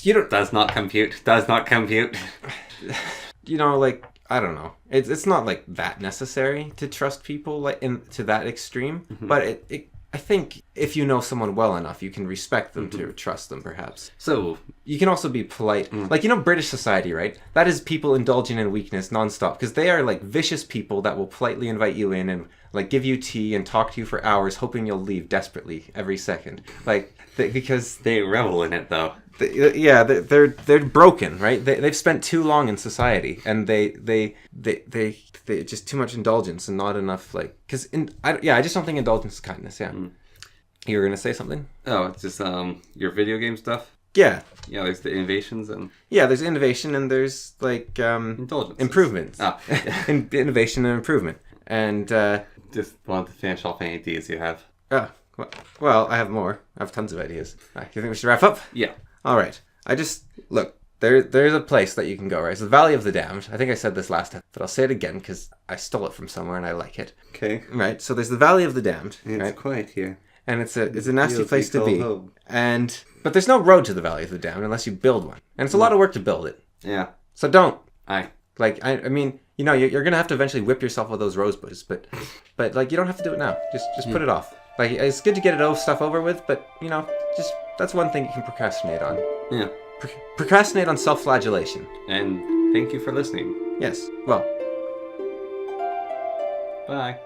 You don't. Does not compute. Does not compute. You know, like I don't know. It's not like that necessary to trust people like to that extreme. But I think if you know someone well enough, you can respect them to trust them. Perhaps. So You can also be polite. Like, you know, British society, right? That is people indulging in weakness nonstop because they are like vicious people that will politely invite you in and like give you tea and talk to you for hours, hoping you'll leave desperately every second. Like because they revel in it, though. They're broken, right? They've spent too long in society, and they just too much indulgence and not enough like because I just don't think indulgence is kindness. Yeah, you were gonna say something? Oh, it's just your video game stuff. Yeah, Yeah, there's the innovations and there's innovation and there's like indulgence improvements. Ah, yeah. Innovation and improvement, and Just want to finish off any ideas you have. well, I have more. I have tons of ideas. Do you think we should wrap up? Yeah. All right. Look, there's a place that you can go, right? It's the Valley of the Damned. I think I said this last time, but I'll say it again because I stole it from somewhere and I like it. Okay. Right. So there's the Valley of the Damned, It's right? quiet here. And it's a nasty Feels place to like be. home. But there's no road to the Valley of the Damned unless you build one, and it's a lot of work to build it. Yeah. So don't. Aye. Like I mean, you know, you're gonna have to eventually whip yourself with those rosebuds, but like you don't have to do it now. Just put it off. Like it's good to get stuff over with, but you know, just that's one thing you can procrastinate on. Yeah. Procrastinate on self-flagellation. And thank you for listening. Yes. Well. Bye.